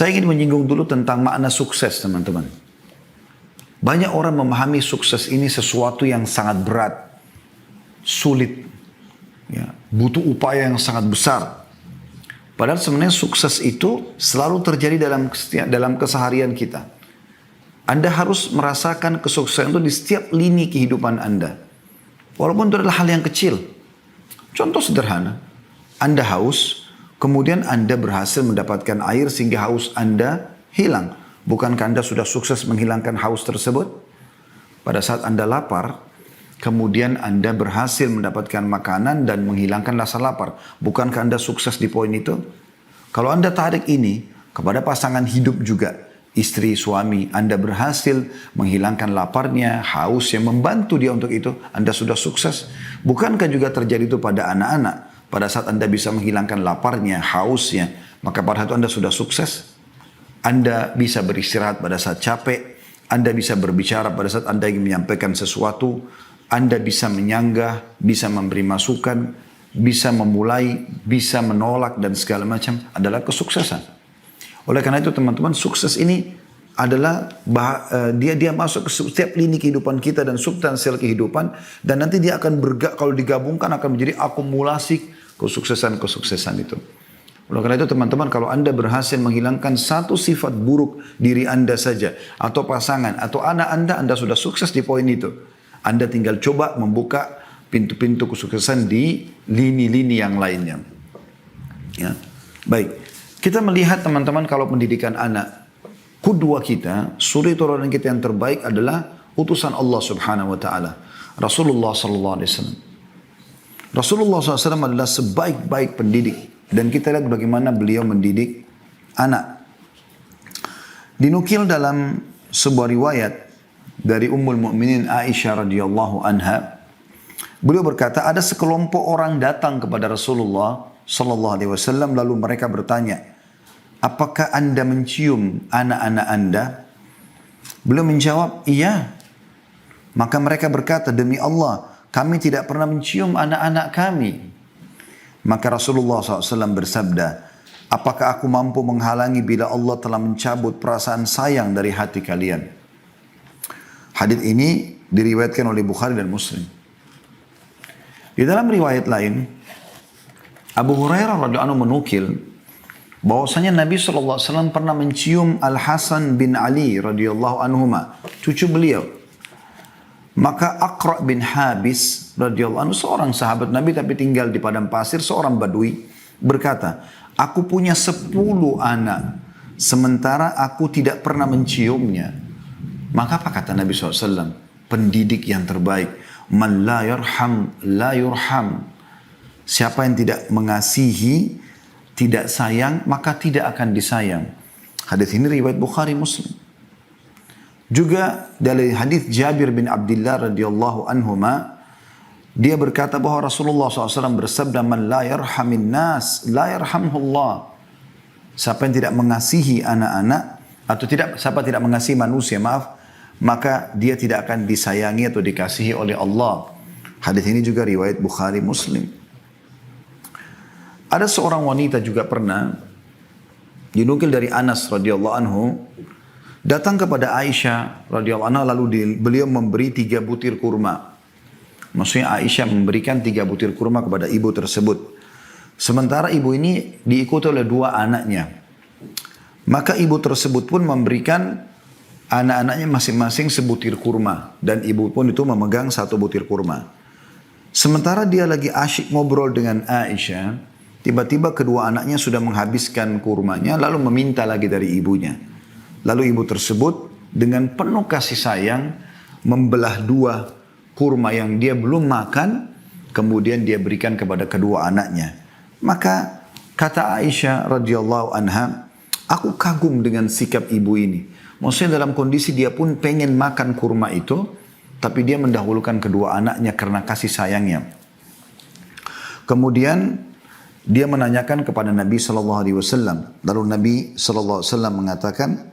Saya ingin menyinggung dulu tentang makna sukses, teman-teman. Banyak orang memahami sukses ini sesuatu yang sangat berat, sulit, ya, butuh upaya yang sangat besar. Padahal sebenarnya sukses itu selalu terjadi dalam keseharian kita. Anda harus merasakan kesuksesan itu di setiap lini kehidupan Anda. Walaupun itu adalah hal yang kecil. Contoh sederhana, Anda haus, kemudian Anda berhasil mendapatkan air sehingga haus Anda hilang. Bukankah Anda sudah sukses menghilangkan haus tersebut? Pada saat Anda lapar, kemudian Anda berhasil mendapatkan makanan dan menghilangkan rasa lapar. Bukankah Anda sukses di poin itu? Kalau Anda tarik ini kepada pasangan hidup juga, istri, suami, Anda berhasil menghilangkan laparnya, hausnya, membantu dia untuk itu, Anda sudah sukses. Bukankah juga terjadi itu pada anak-anak? Pada saat Anda bisa menghilangkan laparnya, hausnya, maka pada saat itu Anda sudah sukses. Anda bisa beristirahat pada saat capek, Anda bisa berbicara pada saat Anda ingin menyampaikan sesuatu, Anda bisa menyanggah, bisa memberi masukan, bisa memulai, bisa menolak dan segala macam adalah kesuksesan. Oleh karena itu teman-teman, sukses ini adalah dia masuk ke setiap lini kehidupan kita dan substansial kehidupan, dan nanti dia akan kalau digabungkan akan menjadi akumulasi kesuksesan itu. Oleh karena itu teman-teman, kalau Anda berhasil menghilangkan satu sifat buruk diri Anda saja, atau pasangan, atau anak Anda sudah sukses di poin itu. Anda tinggal coba membuka pintu-pintu kesuksesan di lini-lini yang lainnya. Ya. Baik, kita melihat teman-teman kalau pendidikan anak, kudwa kita, suri teladan kita yang terbaik adalah utusan Allah Subhanahu wa taala, Rasulullah sallallahu alaihi wasallam. Rasulullah SAW adalah sebaik-baik pendidik, dan kita lihat bagaimana beliau mendidik anak. Dinukil dalam sebuah riwayat dari Ummul Mukminin Aisyah radhiyallahu anha, beliau berkata, ada sekelompok orang datang kepada Rasulullah sallallahu alaihi wasallam, lalu mereka bertanya, apakah Anda mencium anak-anak Anda? Beliau menjawab, iya. Maka mereka berkata, demi Allah, kami tidak pernah mencium anak-anak kami. Maka Rasulullah SAW bersabda, apakah aku mampu menghalangi bila Allah telah mencabut perasaan sayang dari hati kalian? Hadits ini diriwayatkan oleh Bukhari dan Muslim. Di dalam riwayat lain, Abu Hurairah radhiyallahu anhu menukil bahwasanya Nabi SAW pernah mencium Al-Hasan bin Ali radhiyallahu anhuma, cucu beliau. Maka Aqra bin Habis radhiyallahu anhu, seorang sahabat Nabi tapi tinggal di padang pasir, seorang badui, berkata, aku punya 10 anak, sementara aku tidak pernah menciumnya. Maka apa kata Nabi SAW? Pendidik yang terbaik, man la yarham la yurham. Siapa yang tidak mengasihi, tidak sayang, maka tidak akan disayang. Hadis ini riwayat Bukhari Muslim. Juga dari hadis Jabir bin Abdullah radhiyallahu anhuma, dia berkata bahwa Rasulullah SAW bersabda, man la yarhamin nas la yarhamhullah. Siapa yang tidak mengasihi anak-anak, atau siapa tidak mengasihi manusia, maka dia tidak akan disayangi atau dikasihi oleh Allah. Hadis ini juga riwayat Bukhari Muslim. Ada seorang wanita juga pernah dinukil dari Anas radhiyallahu anhu, datang kepada Aisyah radhiyallahu anha, lalu beliau memberi 3 butir kurma. Maksudnya Aisyah memberikan 3 butir kurma kepada ibu tersebut. Sementara ibu ini diikuti oleh 2 anaknya. Maka ibu tersebut pun memberikan anak-anaknya masing-masing sebutir kurma. Dan ibu pun itu memegang 1 butir kurma. Sementara dia lagi asyik ngobrol dengan Aisyah, tiba-tiba kedua anaknya sudah menghabiskan kurmanya, lalu meminta lagi dari ibunya. Lalu ibu tersebut dengan penuh kasih sayang membelah 2 kurma yang dia belum makan, kemudian dia berikan kepada kedua anaknya. Maka kata Aisyah radhiyallahu anha, aku kagum dengan sikap ibu ini. Maksudnya dalam kondisi dia pun pengen makan kurma itu, tapi dia mendahulukan kedua anaknya karena kasih sayangnya. Kemudian dia menanyakan kepada Nabi SAW. Lalu Nabi SAW mengatakan,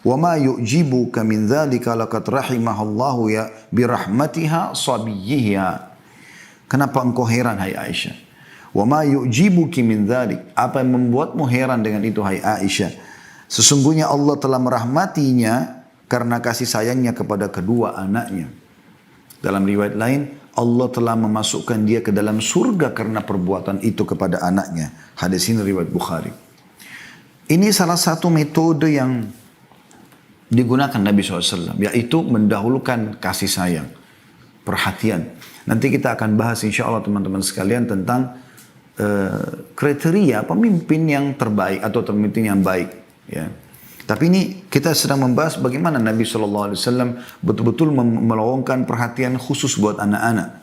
وَمَا يُؤْجِبُكَ مِنْ ذَلِكَ لَقَدْ رَحِمَهَ اللَّهُ بِرَحْمَتِهَا صَبِيِّهَا. Kenapa engkau heran, hai Aisyah? وَمَا يُؤْجِبُكِ مِنْ ذَلِكَ. Apa yang membuatmu heran dengan itu, hai Aisyah? Sesungguhnya Allah telah merahmatinya karena kasih sayangnya kepada kedua anaknya. Dalam riwayat lain, Allah telah memasukkan dia ke dalam surga karena perbuatan itu kepada anaknya. Hadis ini riwayat Bukhari. Ini salah satu metode yang digunakan Nabi SAW, yaitu mendahulukan kasih sayang, perhatian. Nanti kita akan bahas insya Allah teman-teman sekalian tentang kriteria pemimpin yang terbaik atau pemimpin yang baik. Ya. Tapi ini kita sedang membahas bagaimana Nabi SAW betul-betul meluangkan perhatian khusus buat anak-anak.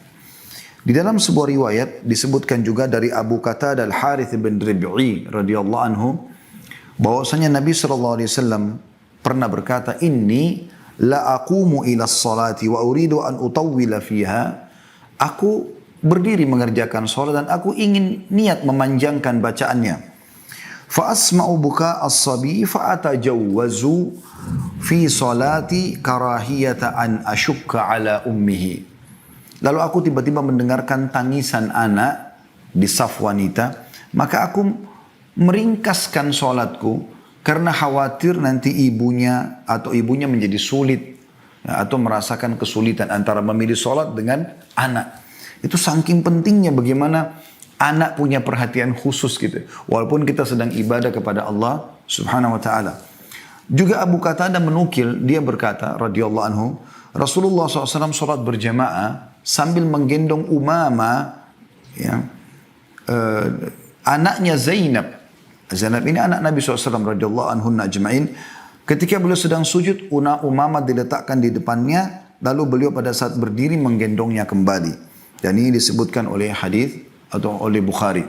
Di dalam sebuah riwayat disebutkan juga dari Abu Qatadah Al-Harith bin Rabi'i radhiyallahu anhu, bahwasanya Nabi SAW pernah berkata, "Inni la aqumu ila salati wa uridu an utawwila fiha." Aku berdiri mengerjakan salat dan aku ingin niat memanjangkan bacaannya. Fa asma'u buka as-sabi fa atajawwazu fi salati karahiyata an ashukka ala ummihi. Lalu aku tiba-tiba mendengarkan tangisan anak di saf wanita, maka aku meringkaskan salatku karena khawatir nanti ibunya menjadi sulit atau merasakan kesulitan antara memilih salat dengan anak. Itu saking pentingnya bagaimana anak punya perhatian khusus gitu. Walaupun kita sedang ibadah kepada Allah subhanahu wa ta'ala. Juga Abu Qatadah menukil, dia berkata radhiyallahu anhu, Rasulullah SAW sholat berjamaah sambil menggendong Umamah, ya, anaknya Zainab. Zainab ini anak Nabi SAW radhiyallahu anhu ajma'in. Ketika beliau sedang sujud, Umamah diletakkan di depannya, lalu beliau pada saat berdiri menggendongnya kembali. Dan ini disebutkan oleh hadis atau oleh Bukhari.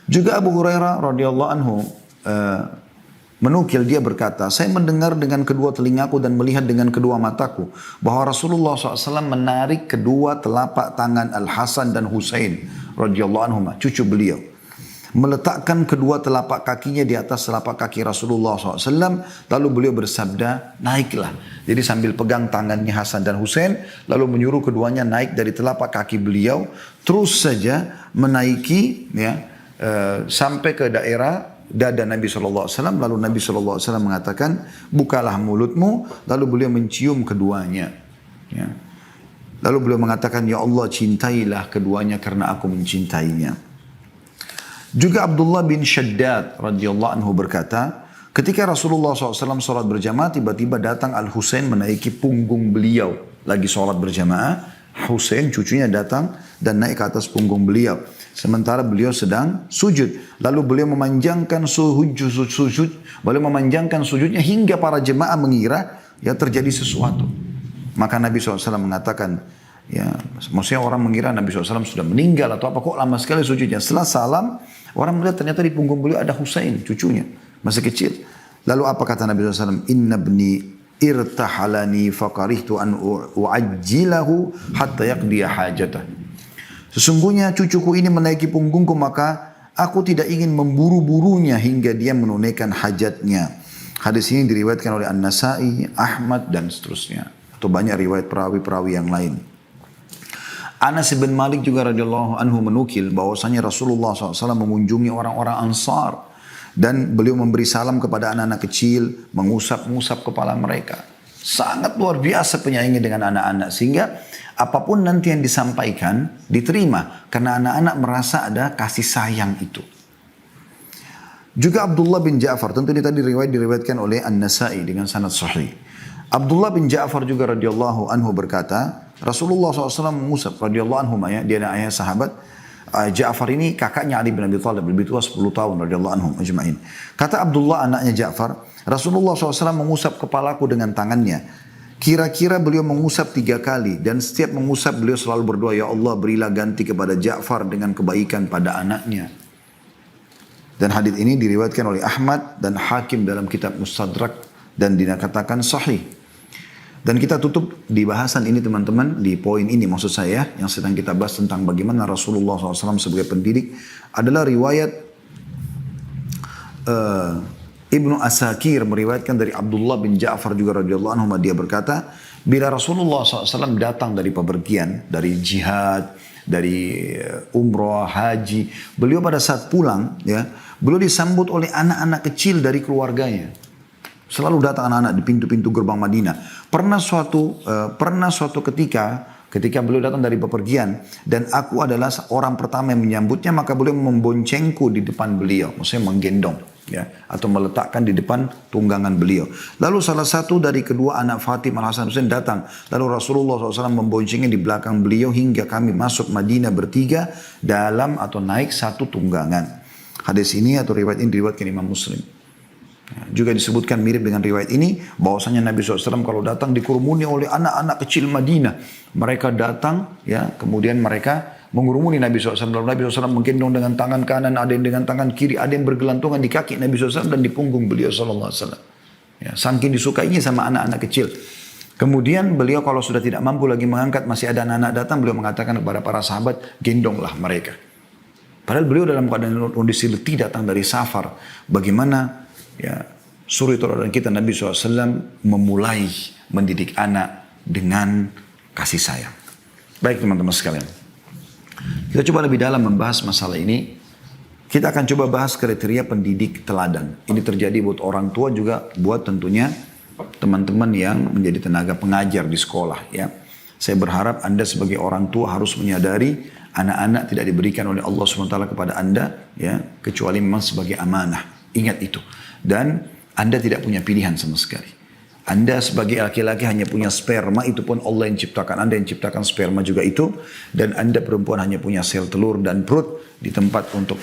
Juga Abu Hurairah radhiyallahu anhu menukil, dia berkata, saya mendengar dengan kedua telingaku dan melihat dengan kedua mataku bahwa Rasulullah SAW menarik kedua telapak tangan Al-Hasan dan Husain radhiyallahu anhum, cucu beliau, meletakkan kedua telapak kakinya di atas telapak kaki Rasulullah SAW, lalu beliau bersabda, naiklah. Jadi sambil pegang tangannya Hasan dan Husain, lalu menyuruh keduanya naik dari telapak kaki beliau, terus saja menaiki, ya, sampai ke daerah dada Nabi SAW. Lalu Nabi SAW mengatakan, bukalah mulutmu, lalu beliau mencium keduanya. Ya. Lalu beliau mengatakan, ya Allah, cintailah keduanya karena aku mencintainya. Juga Abdullah bin Shaddad radhiyallahu anhu berkata, ketika Rasulullah SAW sholat berjamaah, tiba-tiba datang Al-Husain menaiki punggung beliau. Lagi sholat berjamaah, Husain cucunya datang dan naik ke atas punggung beliau. Sementara beliau sedang sujud. Lalu beliau memanjangkan sujudnya hingga para jemaah mengira ya terjadi sesuatu. Maka Nabi SAW mengatakan, ya, maksudnya orang mengira Nabi SAW sudah meninggal atau apa, kok lama sekali sujudnya. Setelah salam, orang melihat ternyata di punggung beliau ada Husain, cucunya, masih kecil. Lalu apa kata Nabi SAW? Inna bni irtahalani faqarihtu an uajjilahu hatta yaqdiya hajatah. Sesungguhnya cucuku ini menaiki punggungku, maka aku tidak ingin memburu-burunya hingga dia menunaikan hajatnya. Hadis ini diriwayatkan oleh An-Nasai, Ahmad dan seterusnya. Atau banyak riwayat perawi-perawi yang lain. Anas bin Malik juga radhiyallahu anhu menukil bahwasanya Rasulullah SAW mengunjungi orang-orang Ansar dan beliau memberi salam kepada anak-anak kecil, mengusap-ngusap kepala mereka. Sangat luar biasa penyayangnya dengan anak-anak, sehingga apapun nanti yang disampaikan diterima karena anak-anak merasa ada kasih sayang itu. Juga Abdullah bin Ja'far, tentu ini tadi diriwayatkan oleh An-Nasai dengan sanad sahih. Abdullah bin Ja'far juga radhiyallahu anhu berkata, Rasulullah SAW mengusap radhiyallahu anhu, ya, dia ayah sahabat. Ja'far ini kakaknya Ali bin Abi Thalib, lebih tua 10 tahun radhiyallahu anhum ajma'in. Kata Abdullah anaknya Ja'far, Rasulullah SAW mengusap kepalaku dengan tangannya. Kira-kira beliau mengusap 3 kali dan setiap mengusap beliau selalu berdoa, ya Allah berilah ganti kepada Ja'far dengan kebaikan pada anaknya. Dan hadis ini diriwayatkan oleh Ahmad dan Hakim dalam kitab Mustadrak dan dikatakan sahih. Dan kita tutup di bahasan ini teman-teman, di poin ini maksud saya yang sedang kita bahas tentang bagaimana Rasulullah SAW sebagai pendidik adalah riwayat Ibnu Asakir meriwayatkan dari Abdullah bin Ja'far juga radhiyallahu anhu, dia berkata, Bila Rasulullah SAW datang dari pepergian, dari jihad, dari umrah, haji, beliau pada saat pulang, ya, beliau disambut oleh anak-anak kecil dari keluarganya. Selalu datang anak-anak di pintu-pintu gerbang Madinah. Pernah suatu ketika beliau datang dari bepergian dan aku adalah orang pertama yang menyambutnya, maka beliau memboncengku di depan beliau, maksudnya menggendong, ya, atau meletakkan di depan tunggangan beliau. Lalu salah satu dari kedua anak Fatimah Al-Hasan Husain datang, lalu Rasulullah SAW memboncengnya di belakang beliau hingga kami masuk Madinah bertiga dalam atau naik satu tunggangan. Hadis ini atau riwayat ini diriwayatkan Imam Muslim. Juga disebutkan mirip dengan riwayat ini bahwasanya Nabi SAW kalau datang dikerumuni oleh anak-anak kecil Madinah. Mereka datang, ya, kemudian mereka mengurumuni Nabi SAW. Lalu Nabi SAW menggendong dengan tangan kanan, ada yang dengan tangan kiri, ada yang bergelantungan di kaki Nabi SAW dan di punggung beliau SAW. Ya, saking disukainya sama anak-anak kecil. Kemudian beliau kalau sudah tidak mampu lagi mengangkat, masih ada anak-anak datang, beliau mengatakan kepada para sahabat, gendonglah mereka. Padahal beliau dalam keadaan kondisi letih datang dari safar. Bagaimana, ya, suri teladan kita Nabi SAW memulai mendidik anak dengan kasih sayang. Baik teman-teman sekalian, kita coba lebih dalam membahas masalah ini. Kita akan coba bahas kriteria pendidik teladan. Ini terjadi buat orang tua juga, buat tentunya teman-teman yang menjadi tenaga pengajar di sekolah, ya. Saya berharap Anda sebagai orang tua harus menyadari anak-anak tidak diberikan oleh Allah SWT kepada Anda, ya, kecuali memang sebagai amanah. Ingat itu. Dan Anda tidak punya pilihan sama sekali. Anda sebagai laki-laki hanya punya sperma, itu pun Allah yang ciptakan. Anda yang ciptakan sperma juga itu. Dan Anda perempuan hanya punya sel telur dan perut di tempat untuk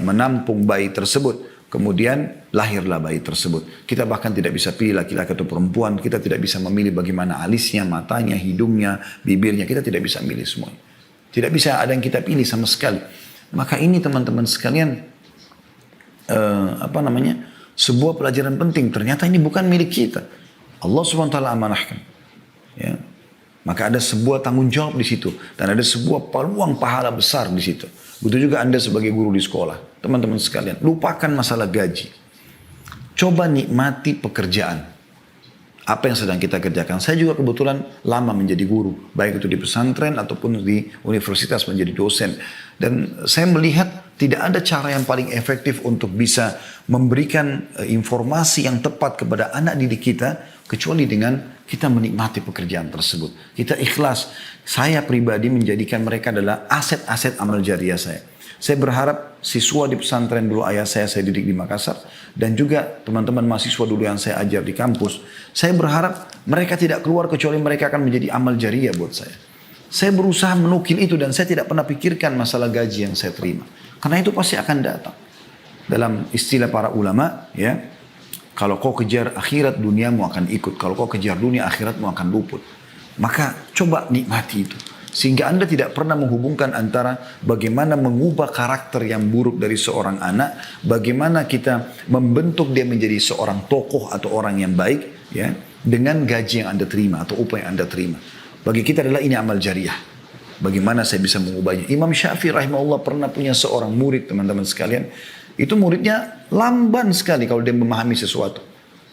menampung bayi tersebut. Kemudian lahirlah bayi tersebut. Kita bahkan tidak bisa pilih laki-laki atau perempuan. Kita tidak bisa memilih bagaimana alisnya, matanya, hidungnya, bibirnya. Kita tidak bisa milih semuanya. Tidak bisa ada yang kita pilih sama sekali. Maka ini teman-teman sekalian, sebuah pelajaran penting. Ternyata ini bukan milik kita. Allah SWT amanahkan. Ya. Maka ada sebuah tanggung jawab di situ. Dan ada sebuah peluang pahala besar di situ. Begitu juga Anda sebagai guru di sekolah. Teman-teman sekalian, lupakan masalah gaji. Coba nikmati pekerjaan. Apa yang sedang kita kerjakan. Saya juga kebetulan lama menjadi guru. Baik itu di pesantren ataupun di universitas menjadi dosen. Dan saya melihat tidak ada cara yang paling efektif untuk bisa memberikan informasi yang tepat kepada anak didik kita. Kecuali dengan kita menikmati pekerjaan tersebut. Kita ikhlas. Saya pribadi menjadikan mereka adalah aset-aset amal jariah saya. Saya berharap siswa di pesantren dulu ayah saya didik di Makassar. Dan juga teman-teman mahasiswa dulu yang saya ajar di kampus. Saya berharap mereka tidak keluar kecuali mereka akan menjadi amal jariah buat saya. Saya berusaha menukil itu dan saya tidak pernah pikirkan masalah gaji yang saya terima. Karena itu pasti akan datang. Dalam istilah para ulama, ya, kalau kau kejar akhirat, duniamu akan ikut. Kalau kau kejar dunia, akhiratmu akan luput. Maka coba nikmati itu. Sehingga Anda tidak pernah menghubungkan antara bagaimana mengubah karakter yang buruk dari seorang anak, bagaimana kita membentuk dia menjadi seorang tokoh atau orang yang baik, ya, dengan gaji yang Anda terima atau upah yang Anda terima. Bagi kita adalah ini amal jariah. Bagaimana saya bisa mengubahnya? Imam Syafi'i rahimahullah pernah punya seorang murid, teman-teman sekalian. Itu muridnya lamban sekali kalau dia memahami sesuatu.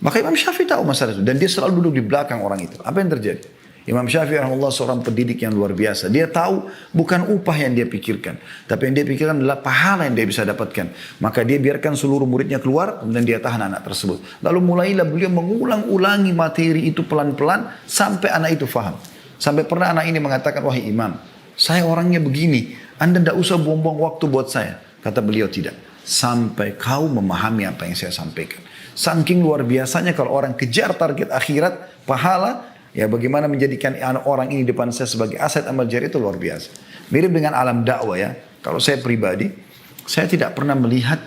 Maka Imam Syafi'i tahu masalah itu. Dan dia selalu duduk di belakang orang itu. Apa yang terjadi? Imam Syafi'i rahimahullah seorang pendidik yang luar biasa. Dia tahu bukan upah yang dia pikirkan. Tapi yang dia pikirkan adalah pahala yang dia bisa dapatkan. Maka dia biarkan seluruh muridnya keluar. Kemudian dia tahan anak tersebut. Lalu mulailah beliau mengulang-ulangi materi itu pelan-pelan. Sampai anak itu faham. Sampai pernah anak ini mengatakan, wahai imam, saya orangnya begini. Anda tidak usah buang-buang waktu buat saya. Kata beliau, tidak. Sampai kau memahami apa yang saya sampaikan. Saking luar biasanya kalau orang kejar target akhirat, pahala, ya bagaimana menjadikan orang ini depan saya sebagai aset amal jariah itu luar biasa. Mirip dengan alam dakwah ya. Kalau saya pribadi, saya tidak pernah melihat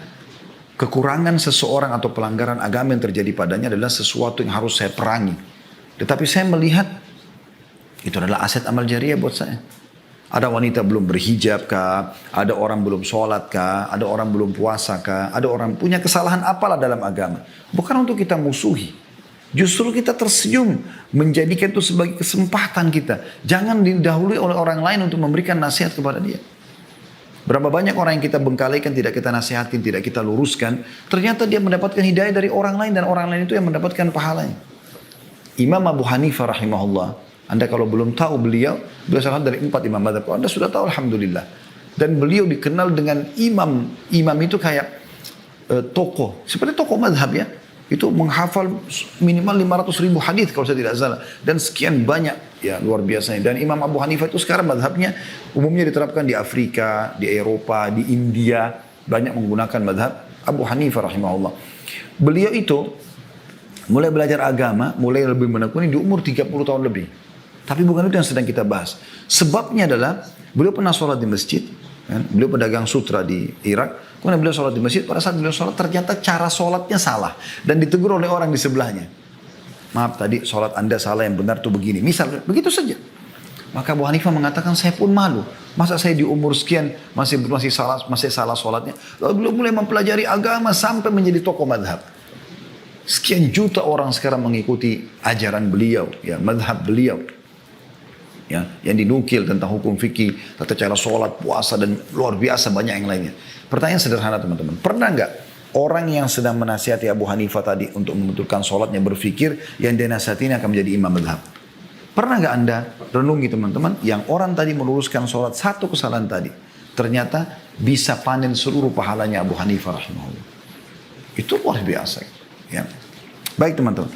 kekurangan seseorang atau pelanggaran agama yang terjadi padanya adalah sesuatu yang harus saya perangi. Tetapi saya melihat itu adalah aset amal jariah buat saya. Ada wanita belum berhijab kah? Ada orang belum sholat kah? Ada orang belum puasa kah? Ada orang punya kesalahan apalah dalam agama. Bukan untuk kita musuhi. Justru kita tersenyum. Menjadikan itu sebagai kesempatan kita. Jangan didahului oleh orang lain untuk memberikan nasihat kepada dia. Berapa banyak orang yang kita bengkalikan, tidak kita nasihatin, tidak kita luruskan. Ternyata dia mendapatkan hidayah dari orang lain. Dan orang lain itu yang mendapatkan pahalanya. Imam Abu Hanifah rahimahullah, Anda kalau belum tahu beliau salah dari 4 imam mazhab. Anda sudah tahu alhamdulillah. Dan beliau dikenal dengan imam. Imam itu kayak tokoh. Seperti tokoh mazhab ya. Itu menghafal minimal 500.000 hadis kalau saya tidak salah. Dan sekian banyak, ya luar biasanya. Dan Imam Abu Hanifah itu sekarang mazhabnya umumnya diterapkan di Afrika, di Eropa, di India. Banyak menggunakan mazhab Abu Hanifah rahimahullah. Beliau itu mulai belajar agama, mulai lebih menekuni di umur 30 tahun lebih. Tapi bukan itu yang sedang kita bahas. Sebabnya adalah beliau pernah sholat di masjid. Kan? Beliau pedagang sutra di Irak. Kemudian beliau sholat di masjid. Pada saat beliau sholat ternyata cara sholatnya salah. Dan ditegur oleh orang di sebelahnya. Maaf tadi sholat Anda salah, yang benar tuh begini. Misal begitu saja. Maka Abu Hanifah mengatakan saya pun malu. Masa saya di umur sekian masih salah sholatnya. Lalu beliau mulai mempelajari agama sampai menjadi tokoh madhab. Sekian juta orang sekarang mengikuti ajaran beliau, ya, madhab beliau. Ya, yang dinukil tentang hukum fikih, tata cara sholat, puasa, dan luar biasa banyak yang lainnya. Pertanyaan sederhana teman-teman. Pernah nggak orang yang sedang menasihati Abu Hanifah tadi untuk membetulkan sholatnya berpikir yang dia nasihati ini akan menjadi imam madhab? Pernah nggak Anda renungi teman-teman, yang orang tadi meluruskan sholat satu kesalahan tadi, ternyata bisa panen seluruh pahalanya Abu Hanifah rahimahullah. Itu luar biasa. Ya. Baik teman-teman.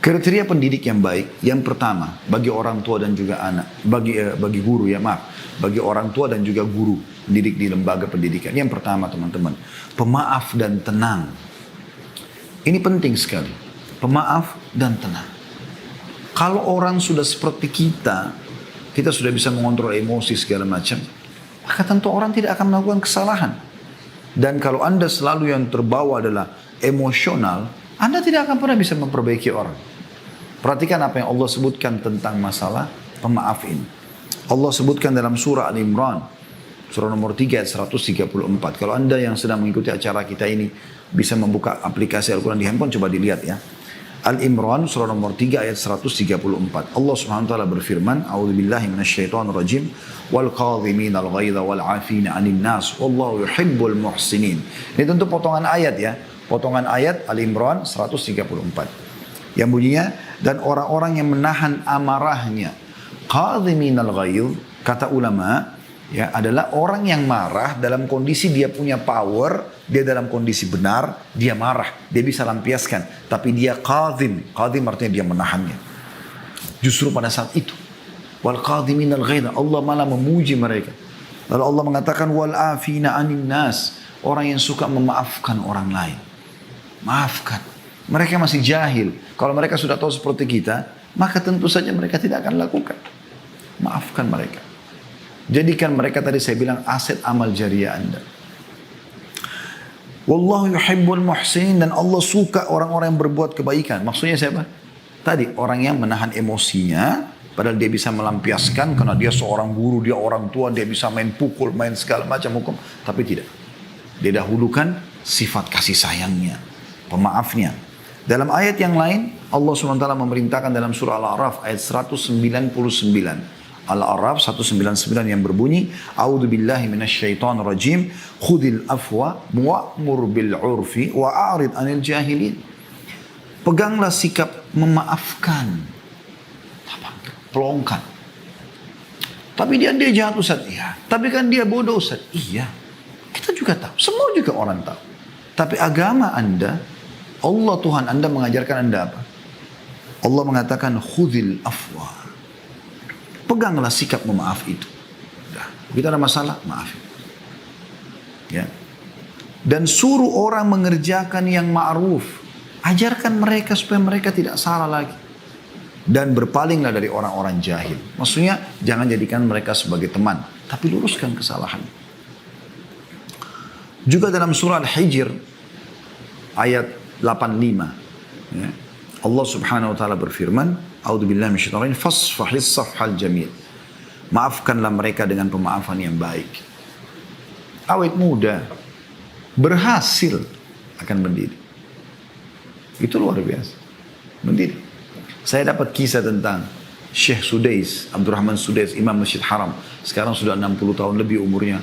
Kriteria pendidik yang baik, yang pertama bagi orang tua dan juga anak, bagi guru ya maaf, bagi orang tua dan juga guru pendidik di lembaga pendidikan. Yang pertama teman-teman, pemaaf dan tenang. Ini penting sekali, pemaaf dan tenang. Kalau orang sudah seperti kita sudah bisa mengontrol emosi segala macam, maka tentu orang tidak akan melakukan kesalahan. Dan kalau Anda selalu yang terbawa adalah emosional, Anda tidak akan pernah bisa memperbaiki orang. Perhatikan apa yang Allah sebutkan tentang masalah pemaaf ini. Allah sebutkan dalam surah Al-Imran, surah nomor 3 ayat 134. Kalau Anda yang sedang mengikuti acara kita ini bisa membuka aplikasi Al-Quran di handphone, coba dilihat ya. Al-Imran surah nomor 3 ayat 134. Allah Subhanahu wa taala berfirman, "A'udzubillahi minasyaitonir rajim, wal qadhiminal ghaidha wal 'afina 'anil nas, wallahu yuhibbul muhsinin." Ini tentu potongan ayat ya. Potongan ayat Al-Imran 134. Yang bunyinya, dan orang-orang yang menahan amarahnya. Qadhiminal ghaidh, kata ulama, ya, adalah orang yang marah dalam kondisi dia punya power, dia dalam kondisi benar, dia marah, dia bisa lampiaskan, tapi dia qadhim. Qadhim artinya dia menahannya. Justru pada saat itu, wal qadhiminal ghaidh, Allah malah memuji mereka. Lalu Allah mengatakan wal afina 'anil nas, orang yang suka memaafkan orang lain. Maafkan. Mereka masih jahil. Kalau mereka sudah tahu seperti kita, maka tentu saja mereka tidak akan lakukan. Maafkan mereka. Jadikan mereka, tadi saya bilang, aset amal jariah Anda. Wallahu yuhibbul muhsinin, dan Allah suka orang-orang yang berbuat kebaikan. Maksudnya siapa? Tadi orang yang menahan emosinya, padahal dia bisa melampiaskan karena dia seorang guru, dia orang tua, dia bisa main pukul, main segala macam hukum, tapi tidak. Dia dahulukan sifat kasih sayangnya, pemaafnya. Dalam ayat yang lain, Allah SWT memerintahkan dalam surah Al-A'raf ayat 199. Al-A'raf 199 yang berbunyi, A'udzu billahi minasyaitonir rajim, khudil afwa wa'mur bil 'urfi wa'arid 'anil jahilin. Peganglah sikap memaafkan. Pelongkan. Tapi dia jahat Ustaz. Iya. Tapi kan dia bodoh Ustaz. Iya. Kita juga tahu. Semua juga orang tahu. Tapi agama Anda, Allah Tuhan Anda mengajarkan Anda apa? Allah mengatakan khudil afwa. Peganglah sikap memaaf itu. Dah, kita ada masalah, maaf. Ya. Dan suruh orang mengerjakan yang ma'ruf. Ajarkan mereka supaya mereka tidak salah lagi. Dan berpalinglah dari orang-orang jahil. Maksudnya jangan jadikan mereka sebagai teman, tapi luruskan kesalahan. Juga dalam surah Al-Hijr ayat 85, ya, Allah Subhanahu wa taala berfirman, A'udzubillahi minasyaitonir rajim, fasfahis safhal jamil. Maafkanlah mereka dengan pemaafan yang baik. Awet muda berhasil akan mendidik. Itu luar biasa. Mendidik. Saya dapat kisah tentang Syekh Sudais, Abdurrahman Sudais, Imam Masjid Haram. Sekarang sudah 60 tahun lebih umurnya.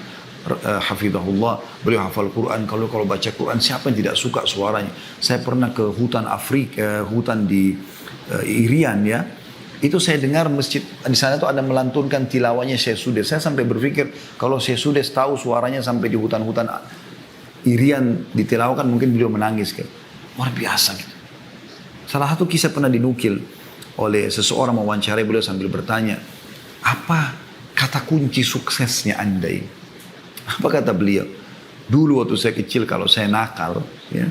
hafizahullah, beliau hafal Quran. Kalau baca Quran, siapa yang tidak suka suaranya? Saya pernah ke hutan Afrika, hutan di Irian ya. Itu saya dengar masjid di sana tuh ada melantunkan tilawahnya Syekh Sudes. Saya sampai berpikir kalau Syekh Sudes tahu suaranya sampai di hutan-hutan Irian ditilawahkan, mungkin beliau menangis kan. Luar biasa gitu. Salah satu kisah pernah dinukil oleh seseorang mewawancarai beliau sambil bertanya, apa kata kunci suksesnya Anda ini? Apa kata beliau? Dulu waktu saya kecil kalau saya nakal, ya,